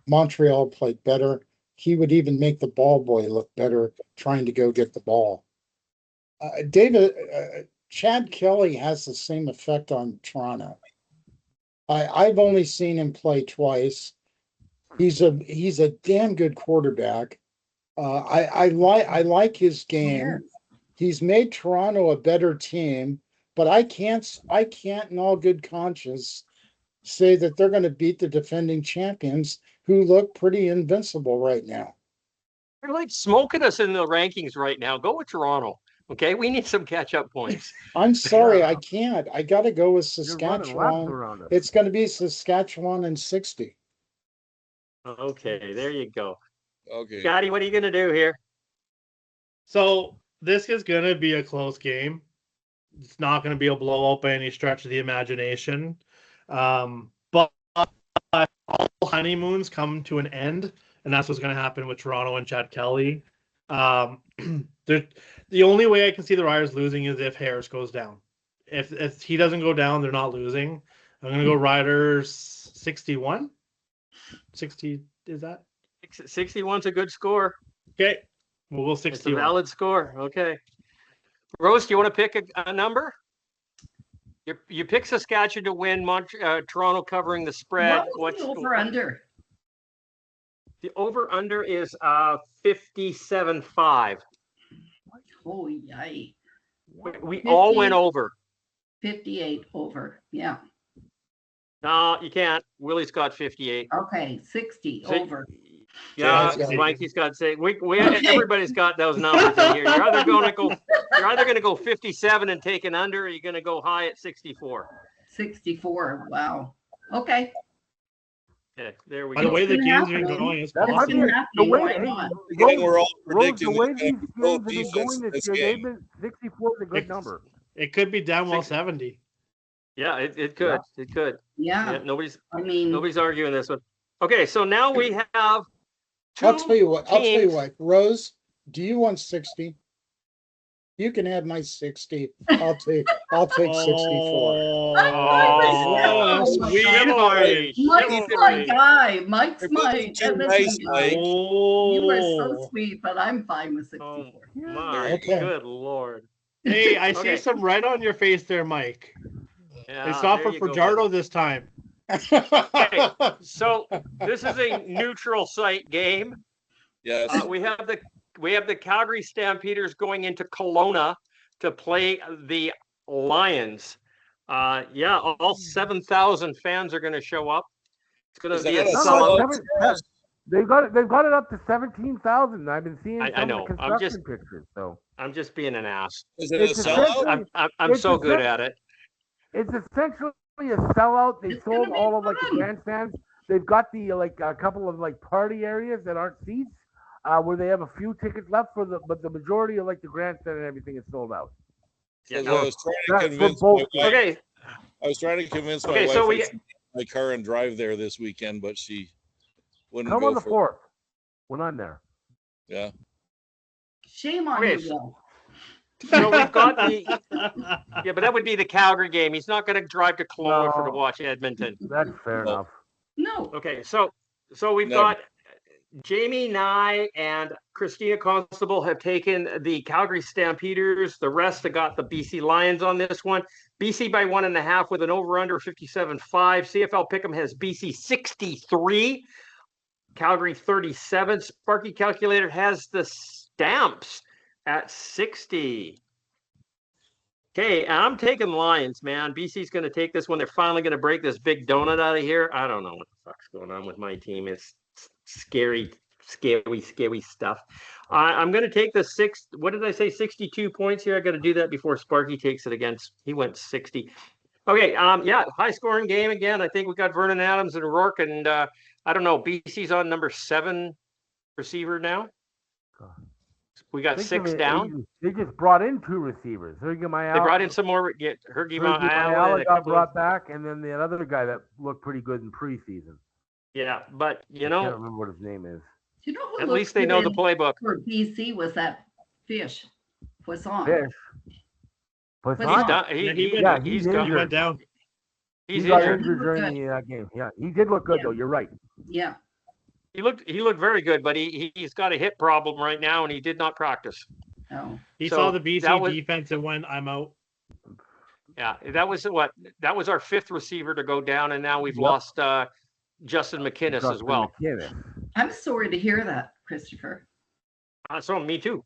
Montreal played better. He would even make the ball boy look better trying to go get the ball. Chad Kelly has the same effect on Toronto. I've only seen him play twice. He's a damn good quarterback. I like his game. He's made Toronto a better team, but I can't in all good conscience say that they're going to beat the defending champions who look pretty invincible right now.
You're like smoking us in the rankings right now. Go with Toronto. Okay, we need some catch-up points.
I'm sorry, I can't. I got to go with Saskatchewan. It's going to be Saskatchewan and 60.
Okay, there you go.
Okay.
Scotty, what are you going to do here?
So this is going to be a close game. It's not going to be a blowout by any stretch of the imagination. But all honeymoons come to an end, and that's what's going to happen with Toronto and Chad Kelly. The only way I can see the Riders losing is if Harris goes down. If he doesn't go down, they're not losing. I'm going to go Riders 61. 60 is that?
61's a good score.
Okay, we'll go 61.
It's a valid score. Okay. Rose, do you want to pick a number? You pick Saskatchewan to win. Toronto covering the spread.
What's the over-under?
The over-under is 57.5.
Oh, yikes.
We all went over.
58 over. Yeah.
No, you can't. Willie's got 58.
Okay, 60 over.
Yeah, Mikey's got say everybody's got those numbers in here. You're either going to go 57 and take an under, or you're going to go high at 64.
64. Wow. Okay.
Okay, there we
go.
By
the way the games are going, it's
possible.
Again, we're all predicting
the way these games have been going this year, 64 is a good number.
It could be down 70.
Yeah, it could.
Yeah.
It could.
Yeah.
Nobody's arguing this one. Okay, so now we have
I'll tell you what, Rose, do you want 60? You can have my 60. I'll take 64.
Oh,
sweet.
Mike's my guy. Mike's my.
Nice, Mike.
You are so sweet, but I'm fine with 64.
Oh, my good Lord.
Hey, I see some red on your face there, Mike.
Yeah,
it's not for Fajardo this time.
Okay, so this is a neutral site game.
Yes.
We have the Calgary Stampeders going into Kelowna to play the Lions. All 7,000 fans are going to show up. It's going to be a sellout.
They've got it up to 17,000. I've been seeing
I know.
Of the construction pictures. So
I'm just being an ass.
Is it a sellout?
I'm so good at it.
It's essentially a sellout. They sold all of the grandstands. They've got the a couple of party areas that aren't seats, where they have a few tickets left but the majority of the grandstand and everything is sold out.
Yeah, I was trying to convince my wife.
Okay.
I was trying to convince my wife.
So
my car and drive there this weekend, but she wouldn't
Come
go
on the
for
4th when I'm there.
it. Yeah.
Shame on
Okay,
you, Will.
So we've got but that would be the Calgary game. He's not going to drive to Kelowna to
No.
watch Edmonton.
That's fair
No.
enough.
No.
Okay, so we've
Never.
got Jamie Nye and Christina Constable have taken the Calgary Stampeders. The rest have got the BC Lions on this one. BC by 1.5 with an over/under 57.5. CFL Pick'em has BC 63, Calgary 37. Sparky Calculator has the Stamps at 60. Okay, I'm taking Lions, man. BC's going to take this one. They're finally going to break this big donut out of here. I don't know what the fuck's going on with my team. It's scary stuff. I'm going to take the what did I say, 62 points here? I got to do that before Sparky takes it again. He went 60. Okay, yeah, high-scoring game again. I think we got Vernon Adams and Rourke, and I don't know, BC's on number 7 receiver now. We got 6 down.
They just brought in 2 receivers.
They brought in some more. Hergy Mayala
got brought back, and then the other guy that looked pretty good in preseason.
Yeah, but
I can't remember what his name is.
You know who
at least they know the playbook.
For BC was that Fish. Poisson.
Fish.
He's done. He
went down.
He's
got
injured.
injured during the game. Yeah, he did look good though. You're right.
Yeah.
He looked very good, but he's got a hip problem right now, and he did not practice.
Oh.
He saw the BC defense and went, "I'm out."
Yeah, that was our 5th receiver to go down, and now we've lost Justin McInnes as well.
I'm sorry to hear that, Christopher.
So me too.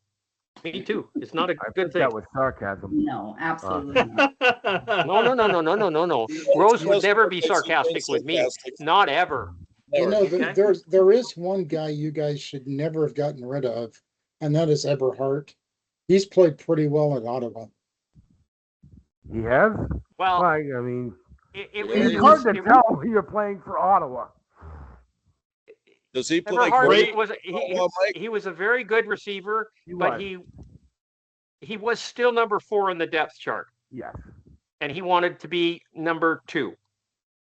It's not a good thing.
That was sarcasm.
No, absolutely not.
No. Rose would never be sarcastic with me. Not ever.
You know, there is one guy you guys should never have gotten rid of, and that is Eberhardt. He's played pretty well at Ottawa.
He has?
Well,
I mean,
it's
hard to tell when you're playing for Ottawa.
Does he play
great? He was a very good receiver, but he was still number 4 in the depth chart.
Yes.
And he wanted to be number 2.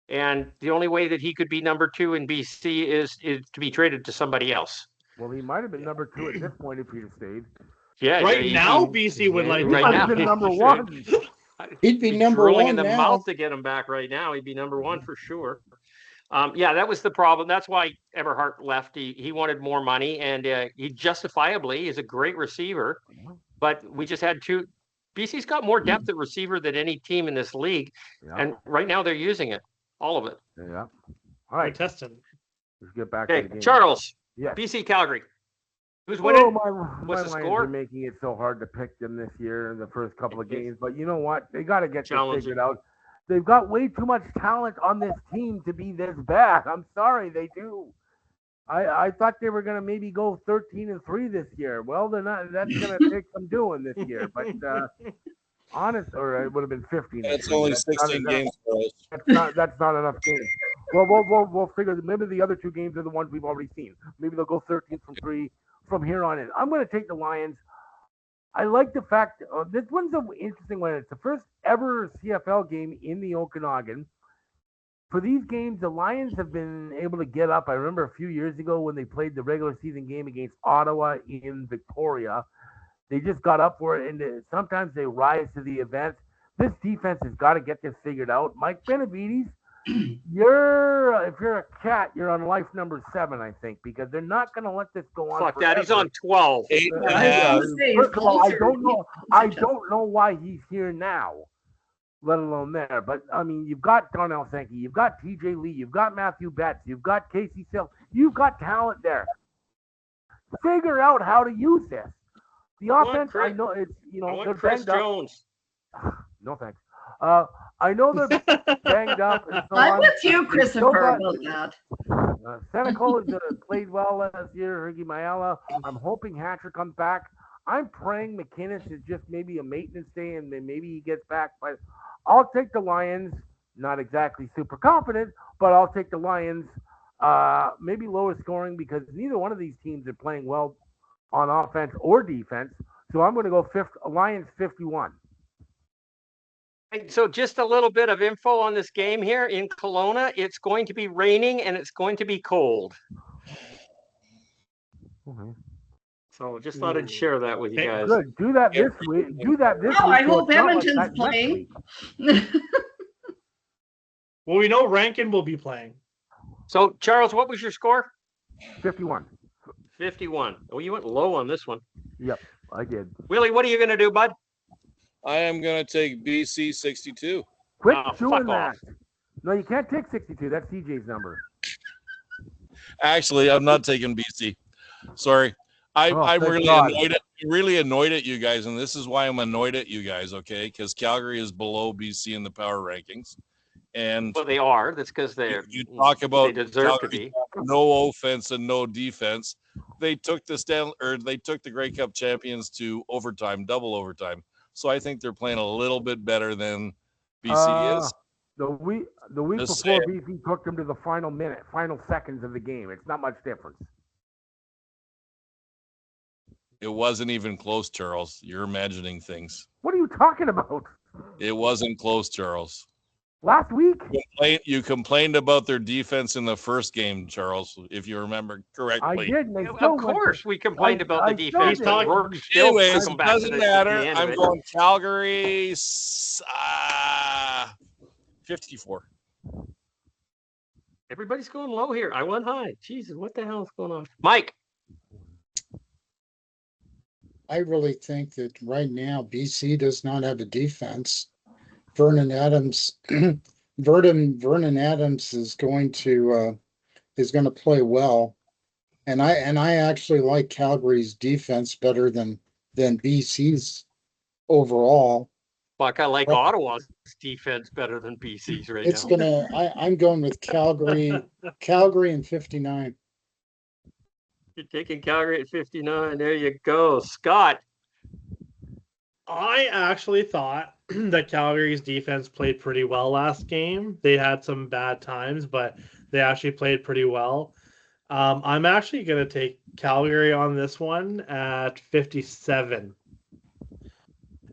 And the only way that he could be number 2 in BC is to be traded to somebody else.
Well, he might have been number 2 at this point if he'd have stayed.
Yeah.
Now BC would like
right now,
been number 1.
He'd be number 1
in the
now.
mouth to get him back right now. He'd be number 1 for sure. Yeah, that was the problem. That's why Eberhardt left. He wanted more money, and he justifiably is a great receiver. But we just had 2. BC's got more depth at receiver than any team in this league, and right now they're using it, all of it.
Yeah. All right,
testing.
Let's get back to the game.
Charles.
Yes.
BC Calgary. Who's winning?
What's the score? Are making it so hard to pick them this year in the first couple of games, but you know what? They got to get this figured out. They've got way too much talent on this team to be this bad. I'm sorry, they do. I thought they were going to maybe go 13-3 this year. Well, they're not. That's going to take some doing this year. But or it would have been 15.
That's only 16 games for us.
That's not enough games. Well, we'll figure. Maybe the other 2 games are the ones we've already seen. Maybe they'll go 13-3 from here on in. I'm going to take the Lions. I like the fact this one's an interesting one. It's the first ever CFL game in the Okanagan. For these games, the Lions have been able to get up. I remember a few years ago when they played the regular season game against Ottawa in Victoria. They just got up for it, and sometimes they rise to the event. This defense has got to get this figured out. Mike Benavides, if you're a cat, you're on life number 7, I think, because they're not going to let this go on.
Fuck that, he's on 12.
8.5.
First of all, I don't know why he's here now, let alone there. But I mean, you've got Darnell Sankey, you've got TJ Lee, you've got Matthew Betts, you've got Casey Sill, you've got talent there. Figure out how to use this. The offense, I know it's they're
Chris
banged
Jones.
up. No thanks. I know they're banged up. And so
I'm with you, Christopher, about that.
Senecal has played well last year. Hergy Mayala. I'm hoping Hatcher comes back. I'm praying McInnes is just maybe a maintenance day and then maybe he gets back. But I'll take the Lions. Not exactly super confident, but I'll take the Lions. Maybe lower scoring because neither one of these teams are playing well on offense or defense. So I'm going to go Lions 51.
So just a little bit of info on this game here in Kelowna. It's going to be raining and it's going to be cold.
Okay.
So just thought I'd share that with you
Hey,
guys.
Good. Do that this week. Do that this
Oh,
week.
I
so
hope
it's not like
Edmonton's
that next
playing.
week.
Well, we know Rankin will be playing.
So Charles, what was your score?
51.
51. Oh, you went low on this one.
Yep, I did.
Willie, what are you going to do, bud?
I am going to take BC 62.
Quit
Oh, fuck
doing that.
off.
No, you can't take 62. That's CJ's number.
Actually, I'm not taking BC. Sorry. I'm
thank
really
God.
annoyed at you guys, and this is why I'm annoyed at you guys, okay? Because Calgary is below BC in the power rankings. And
Well, they are. That's because they're
you talk about
they deserve to
Calgary,
be.
no offense and no defense. They took the Grey Cup champions to overtime, double overtime. So I think they're playing a little bit better than BC is.
The week
Just
before,
saying.
BC took them to the final seconds of the game. It's not much difference.
It wasn't even close, Charles. You're imagining things.
What are you talking about?
It wasn't close, Charles.
Last week?
You complained about their defense in the first game, Charles, if you remember
I
correctly.
did. And they still
Of course, we complained about the
I still
defense,
did.
but Rourke still
Anyways,
come
it
back to
doesn't
the
matter.
end of
I'm
it.
going Calgary 54.
Everybody's going low here. I went high. Jesus, what the hell is going on? Mike.
I really think that right now BC does not have a defense. Vernon Adams, Vernon Adams is going to play well, and I actually like Calgary's defense better than BC's overall.
Fuck, I like
Well,
Ottawa's defense better than BC's right
It's
now.
I'm going with Calgary in 59.
You're taking Calgary at 59. There you go. Scott.
I actually thought that Calgary's defense played pretty well last game. They had some bad times, but they actually played pretty well. I'm actually going to take Calgary on this one at 57,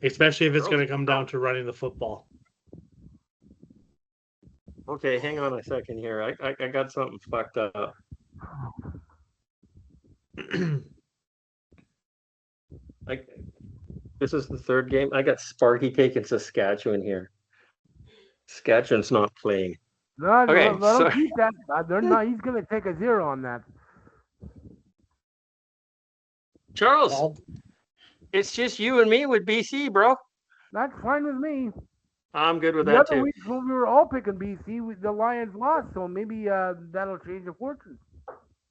especially if it's going to come down to running the football.
Okay, hang on a second here. I got something fucked up. This is the third game. I got Sparky taking Saskatchewan here. Saskatchewan's not playing.
No,
Okay,
no,
so-
don't keep that. They're not. He's going to take a 0 on that.
Charles,
Cal-
it's just you and me with BC, bro.
That's fine with me.
I'm good with
The
that
other
too.
week when we were all picking BC, the Lions lost, so maybe that'll change the fortune.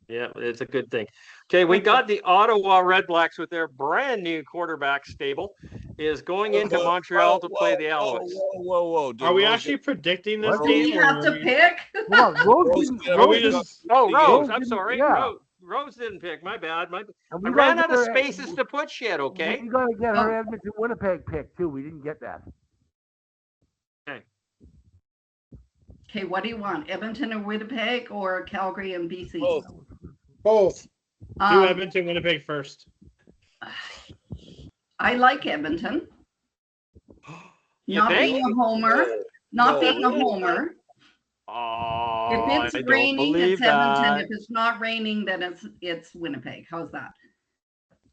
Yeah, it's a good thing. Okay, we got the Ottawa Redblacks with their brand new quarterback stable is going into Montreal to play the Alouettes.
Whoa. Did
Are we
Rose
actually predicting this
What?
Do we
game?
have
or
to
are we-
pick?
Hold on,
Rose
Oh, Rose,
Rose
I'm
didn't-
sorry.
yeah.
Rose didn't pick. My bad.
And
I
we
ran
gotta
out of
get her-
spaces to put shit, okay?
We got to get her
Oh.
Edmonton Winnipeg pick too. We didn't get that.
Okay, what do you want? Edmonton and Winnipeg or Calgary and BC?
Both.
Both.
Do Edmonton, Winnipeg first.
I like Edmonton.
You
Not
think?
being a homer. Not
No,
being a
really?
homer.
Oh,
If
I
it's
don't
raining,
believe
it's Edmonton.
that.
If it's not raining, then it's Winnipeg. How's that?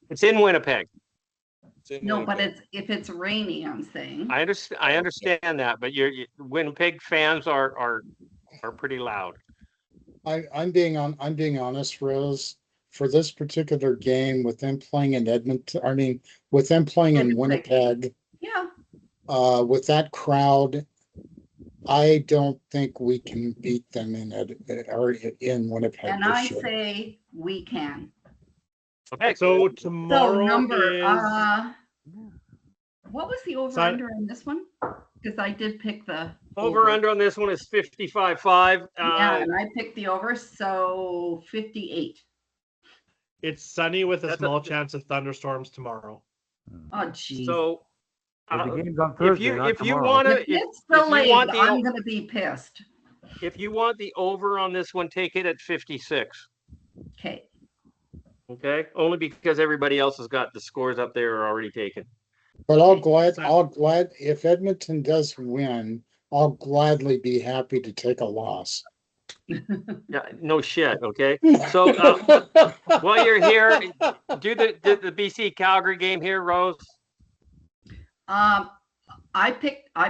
It's in Winnipeg.
No, but if it's rainy, I'm saying.
I understand that, but Winnipeg fans are pretty loud.
I'm being honest, Rose. For this particular game, with them playing in Edmonton, with them playing in Winnipeg,
Yeah.
with that crowd, I don't think we can beat them in Winnipeg.
And
this
I
year.
say we can.
Okay,
So
So
tomorrow
number,
is
what was the over under in this one? Because I did pick the
over under on this one is 55.5.
Yeah, and I picked the over, so 58.
it's sunny with a
That's
small chance of thunderstorms tomorrow.
Oh, geez.
So
But the game's on
if
Thursday,
you
not
if you
tomorrow.
want
if
to
it's
if you
delayed,
want the-
I'm going to be pissed.
if you want the over on this one, take it at 56.
Okay.
Okay, only because everybody else has got the scores up there are already taken.
But I'll glad if Edmonton does win, I'll gladly be happy to take a loss.
Yeah, no shit. Okay. So while you're here, do the BC Calgary game here, Rose.
I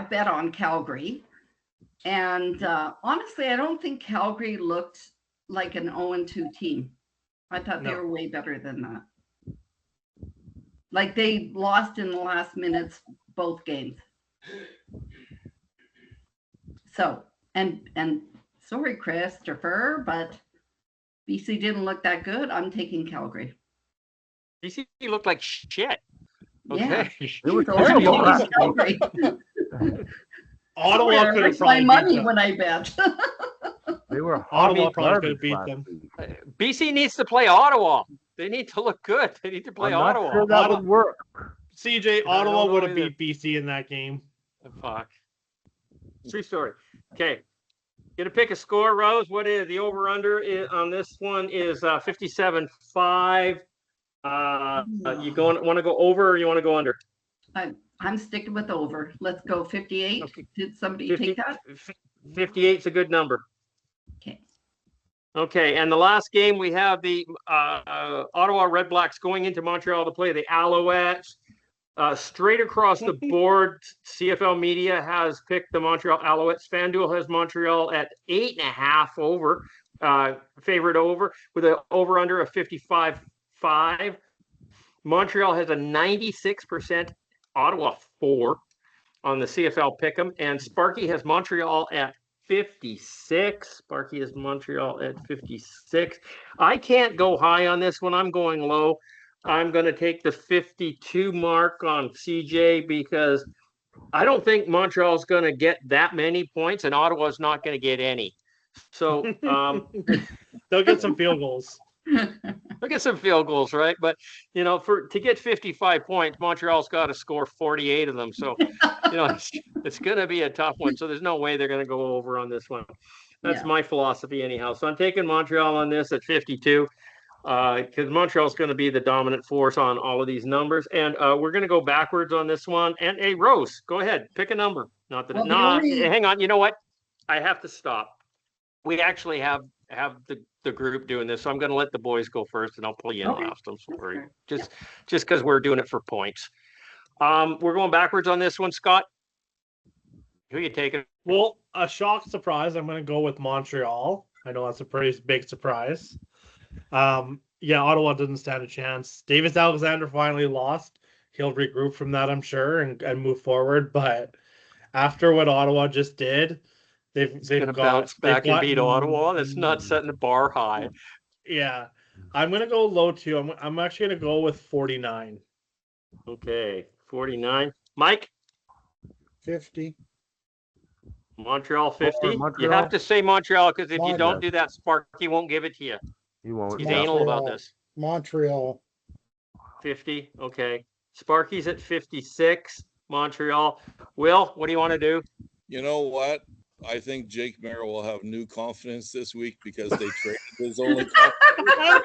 bet on Calgary. And honestly, I don't think Calgary looked like an 0-2 team. I thought they were way better than that. Like they lost in the last minutes both games. So, and sorry, Christopher, but BC didn't look that good. I'm taking Calgary.
BC looked like shit.
Yeah.
Okay.
It was
So I'm
terrible
taking
last
Calgary.
Ottawa
Sorry, I
could have
waste my
probably
money
beat them.
when I bet.
They were
Ottawa
hot
probably
garbage
could beat
last
them.
week.
BC needs to play Ottawa. They need to look good. They need to play
I'm not
Ottawa.
sure that would work.
CJ,
don't
Ottawa
know
would have
either.
beat BC in that game.
Fuck. True story. Okay. Gonna pick a score, Rose. What is the over under on this one? Is 57-5. You want to go over or you want to go under?
I'm sticking with over. Let's go 58.
Okay.
Did somebody
50,
take that?
58 is a good number.
Okay.
Okay, and the last game we have the Ottawa Red Blacks going into Montreal to play the Alouettes. Straight across the board, CFL Media has picked the Montreal Alouettes. FanDuel has Montreal at 8.5 over, favorite over, with an over-under of 55.5. Montreal has a 96%, Ottawa 4 on the CFL Pick'em, and Sparky has Montreal at 56. Sparky has Montreal at 56. I can't go high on this one. I'm going low. I'm going to take the 52 mark on CJ because I don't think Montreal's going to get that many points and Ottawa's not going to get any. So
They'll get some field goals.
Look at some field goals, right? But to get 55 points, Montreal's got to score 48 of them. So it's going to be a tough one. So there's no way they're going to go over on this one. That's my philosophy anyhow. So I'm taking Montreal on this at 52 because Montreal's going to be the dominant force on all of these numbers. And we're going to go backwards on this one. And hey, Rose, go ahead, pick a number. Not that hang on. You know what? I have to stop. We actually have the group doing this, so I'm going to let the boys go first, and I'll pull you in last. I'm sorry, just because we're doing it for points. We're going backwards on this one, Scott. Who are you taking?
Well, a shock surprise. I'm going to go with Montreal. I know that's a pretty big surprise. Ottawa didn't stand a chance. Davis Alexander finally lost. He'll regroup from that, I'm sure, and move forward. But after what Ottawa just did, they've
bounce back and beat Ottawa. That's not setting the bar high.
Yeah, I'm gonna go low too. I'm actually gonna go with 49.
Okay, 49. Mike?
50.
Montreal 50.
Montreal?
You have to say Montreal because if you don't do that, Sparky won't give it to you.
He won't.
He's anal about this.
Montreal.
50. Okay. Sparky's at 56. Montreal. Will, what do you want to do?
You know what? I think Jake Merrill will have new confidence this week because they traded his only confidence.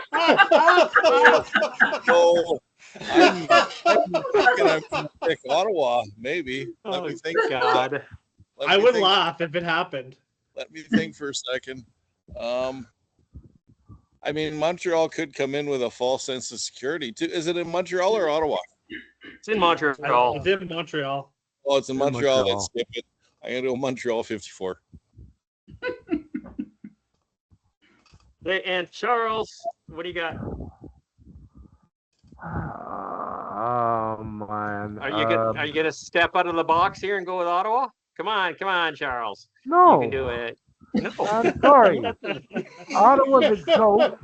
So I'm going to pick Ottawa, maybe. Let me think.
God.
I would laugh if it happened.
Let me think for a second. I mean, Montreal could come in with a false sense of security too. Is it in Montreal or Ottawa?
It's in Montreal.
It's in Montreal.
Oh, it's in Montreal. Let's skip it. I'm going to go Montreal 54.
Hey, and Charles, what do you got?
Oh man.
Are you gonna step out of the box here and go with Ottawa? Come on, Charles.
No.
You can do it. No.
I'm sorry. Ottawa's a joke.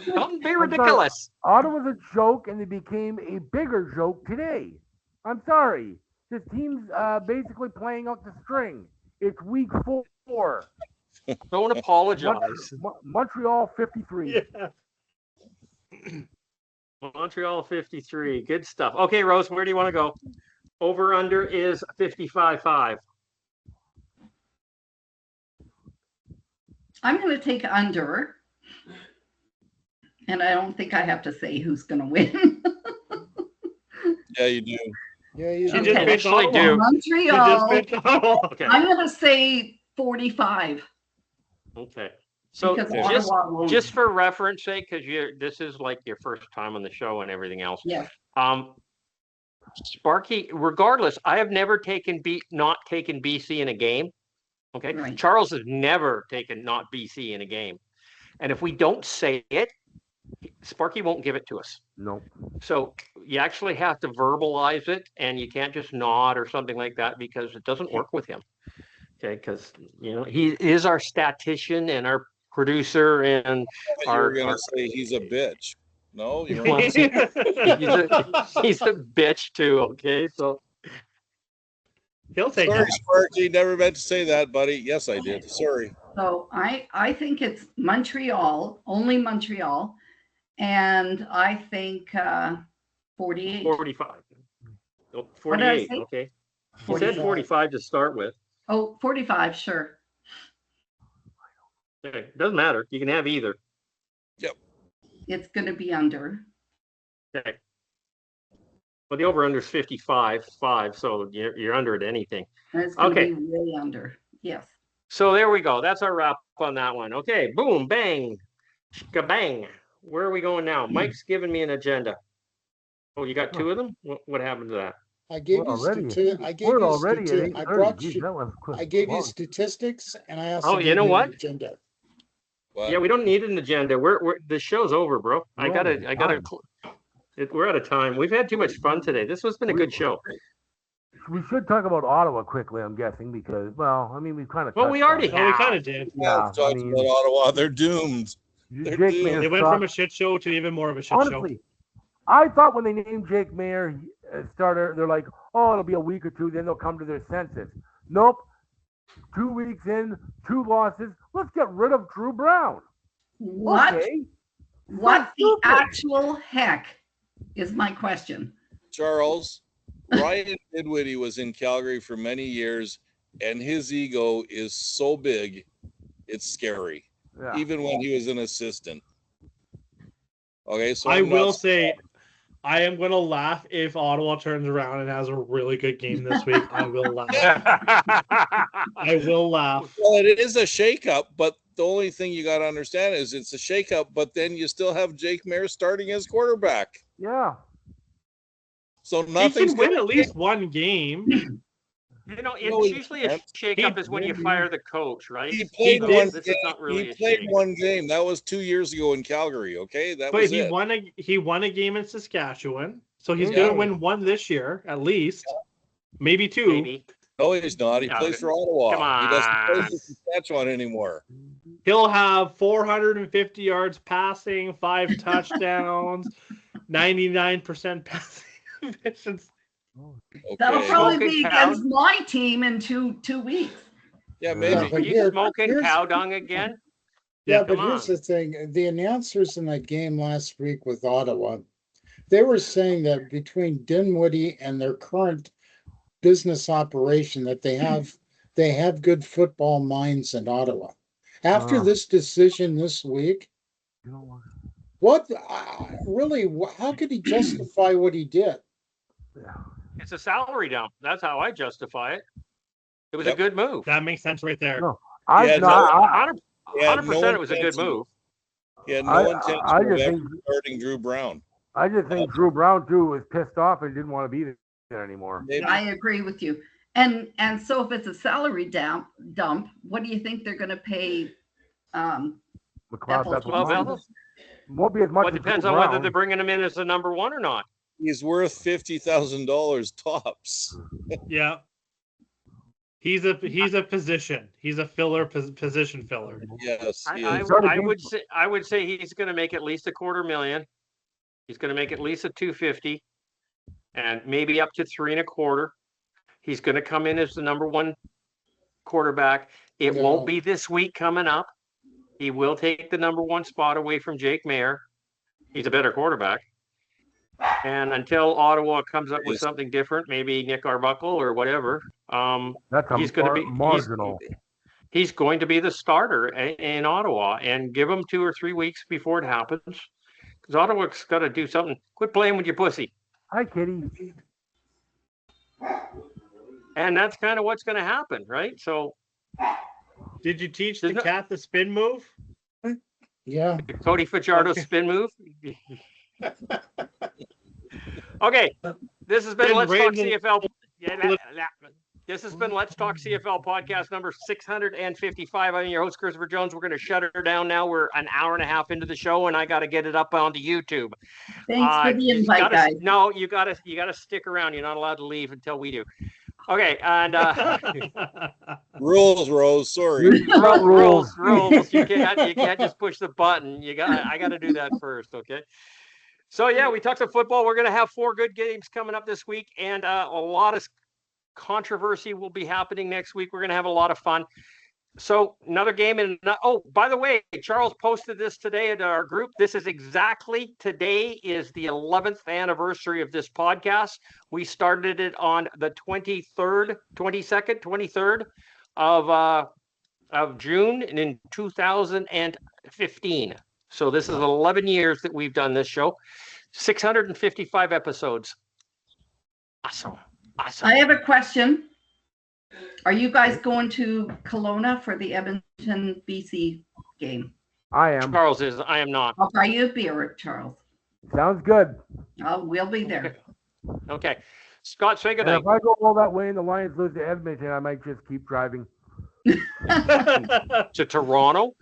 Don't be ridiculous.
Ottawa's a joke, and they became a bigger joke today. I'm sorry. This team's basically playing out the string. It's week 4.
Don't apologize.
Montreal 53.
Yeah.
Montreal 53. Good stuff. Okay, Rose, where do you want to go? Over under is 55.5.
I'm going to take under. And I don't think I have to say who's going to win.
Yeah, you do.
Yeah, you
She
do.
just
Okay.
picked
Actually
Ottawa.
do.
She just
Montreal.
picked Ottawa.
Okay.
I'm going to say 45
Okay. So
because
Okay.
Ottawa won't.
just for reference sake, because this is like your first time on the show and everything else.
Yes.
Sparky, regardless, I have never not taken BC in a game. Okay.
Right.
Charles has never taken not BC in a game. And if we don't say it, Sparky won't give it to us.
Nope.
So you actually have to verbalize it, and you can't just nod or something like that because it doesn't work with him. Okay, because he is our statistician and our producer and
You were
our
gonna say he's a bitch. No, you
Well,
weren't.
he's a bitch too. Okay, so
He'll take
Sorry,
it.
Sparky. Never meant to say that, buddy. Yes, I did. Sorry.
So I think it's Montreal, only Montreal, and I think 48.
45. Oh,
What did I
48.
say?
Okay, he said 45 to start with.
Oh, 45, sure.
Okay, doesn't matter. You can have either.
It's going to be under.
Okay. Well, the over under is 55, so you're under at anything.
And it's going
Okay.
to be way under. Yes.
So there we go. That's our wrap on that one. Okay, boom, bang, kabang. Where are we going now? Mike's giving me an agenda. Oh, you got two of them? What happened to that?
I gave
We're
you
already-
statistics. I gave
We're
you
already at
statistics. I
8:30.
brought
Geez,
you.
that was quick.
I gave you
Wow.
statistics, and I also
Oh, you
gave
know
you
what?
an agenda.
What?
Yeah, we don't need an agenda. The show's over, bro. I
No,
gotta. We're out of time. We've had too much fun today. This has been a good show.
We should talk about Ottawa quickly, I'm guessing, because, well, I mean, we've kind of.
Well, we already
Oh, we
have.
kind of did.
Yeah,
Talked
I mean,
about Ottawa. They're doomed.
Jake
doomed.
Mayer
They went
sucks.
from a shit show to even more of a shit
Honestly, I thought when they named Jake Mayer starter, they're like, oh, it'll be a week or two, then they'll come to their senses. Nope. 2 weeks in, 2 losses. Let's get rid of Drew Brown.
What?
Okay.
What the
stupid.
actual heck is my question?
Charles, Ryan Midwitty was in Calgary for many years, and his ego is so big, it's scary.
Yeah.
Even when he was an assistant. Okay, so
I
I'm not-
will say, I am going to laugh if Ottawa turns around and has a really good game this week. I will laugh. I will laugh.
Well, it is a shakeup, but the only thing you got to understand is it's a shakeup, but then you still have Jake Mayer starting as quarterback.
Yeah.
So
He
nothing's
can win
gonna
at least one game.
It's
No, he
usually a
can't.
shakeup is when you fire the coach, right?
He played
did.
one
This
game.
is not really
He
a
played
shake.
one game. That was 2 years ago in Calgary. Okay, that
But
was
he
it.
won a game in Saskatchewan. So he's
Yeah.
going to win one this year, at least. Maybe two.
Maybe.
No, he's not. He
Yeah,
plays for Ottawa.
come
He doesn't play
on.
for Saskatchewan anymore.
He'll have 450 yards passing, 5 touchdowns, 99% passing efficiency.
That'll
Okay.
probably
Smoking
be
cow.
against my team in two weeks.
Yeah,
Yeah,
maybe.
but
Are you
here-
smoking
here's-
cow dung again?
Yeah,
come
but here's
on.
the thing. The announcers in that game last week with Ottawa, they were saying that between Dinwiddie and their current business operation, that they have good football minds in Ottawa. After
Wow.
this decision this week,
You know
what
what?
really? How could he justify what he did?
Yeah.
It's a salary dump. That's how I justify it. It was a
Yep.
good move.
That makes sense right there.
No,
Yeah,
I, no,
no.
I,
100% it was a good
intention-
move.
He had no
I
intention
just
of ever
think
starting Drew Brown.
I just think Drew Brown too was pissed off and didn't want to be there anymore.
Maybe.
I agree with you. And so if it's a salary dump, what do you think they're going to pay?
McLeod
Bethel?
Bethel.
Well, Bethel?
Won't be as much.
Well, it
as
depends
Drew
on whether
Brown.
they're bringing him in as the number one or not.
He's worth $50,000 tops.
Yeah. He's a position. He's a filler position filler.
Yes, he
I
is.
would say he's going to make at least $250,000. He's going to make at least a 250, and maybe up to 3.25. He's going to come in as the number one quarterback. It
No.
won't be this week coming up. He will take the number one spot away from Jake Mayer. He's a better quarterback. And until Ottawa comes up with
Yes.
something different, maybe Nick Arbuckle or whatever,
That's a
he's going to be
marginal.
he's going to be the starter in Ottawa, and give him 2 or 3 weeks before it happens, because Ottawa's got to do something. Quit playing with your pussy.
Hi, Kitty.
And that's kind of what's going to happen, right? So,
Did you teach the
There's no-
cat the spin move?
Yeah.
Cody Fajardo's
Okay.
spin move. Okay, this has been
Been
Let's
right
Talk
in the-
CFL. This has been Let's Talk CFL podcast number 655. I'm your host, Christopher Jones. We're going to shut her down now. We're an hour and a half into the show, and I got to get it up onto YouTube.
Thanks for the invite, guys.
No, you gotta stick around. You're not allowed to leave until we do. Okay, and
Rules, Rose. Sorry.
rules. You can't just push the button. I got to do that first. Okay. So yeah, we talked some football. We're gonna have 4 good games coming up this week, and a lot of controversy will be happening next week. We're gonna have a lot of fun. So another game, and oh, by the way, Charles posted this today in our group. This is exactly today is the 11th anniversary of this podcast. We started it on the 23rd of June in 2015. So this is 11 years that we've done this show. 655 episodes. Awesome.
I have a question. Are you guys going to Kelowna for the Edmonton BC game?
I am.
Charles is. I am not.
I'll buy you a beer, Charles.
Sounds good.
We'll be there.
Okay. Scott, say
And
goodnight.
if I go all that way and the Lions lose to Edmonton, I might just keep driving.
To Toronto.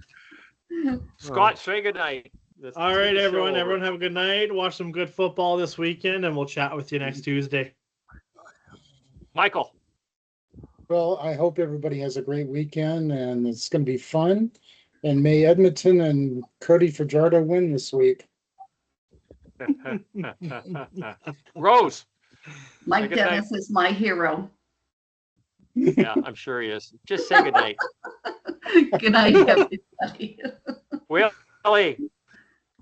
Scott, say goodnight.
All right, everyone.
Show.
Everyone have a good night. Watch some good football this weekend, and we'll chat with you next Tuesday.
Michael.
Well, I hope everybody has a great weekend and it's going to be fun. And may Edmonton and Cody Fajardo win this week.
Rose.
Mike
Good night.
Dennis is my hero.
Yeah, I'm sure he is. Just say goodnight.
Good night, everybody.
Willie.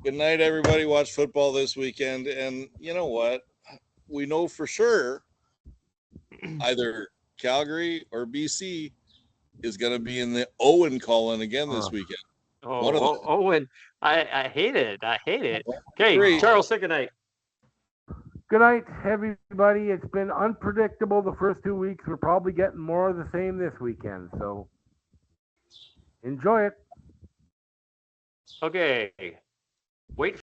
Good night, everybody. Watch football this weekend. And you know what? We know for sure either Calgary or BC is going to be in the Owen calling again this weekend. One of them.
Owen. I hate it. Okay,
Great.
Charles, say goodnight.
Good night, everybody. It's been unpredictable the first 2 weeks. We're probably getting more of the same this weekend. So enjoy it.
Okay. Wait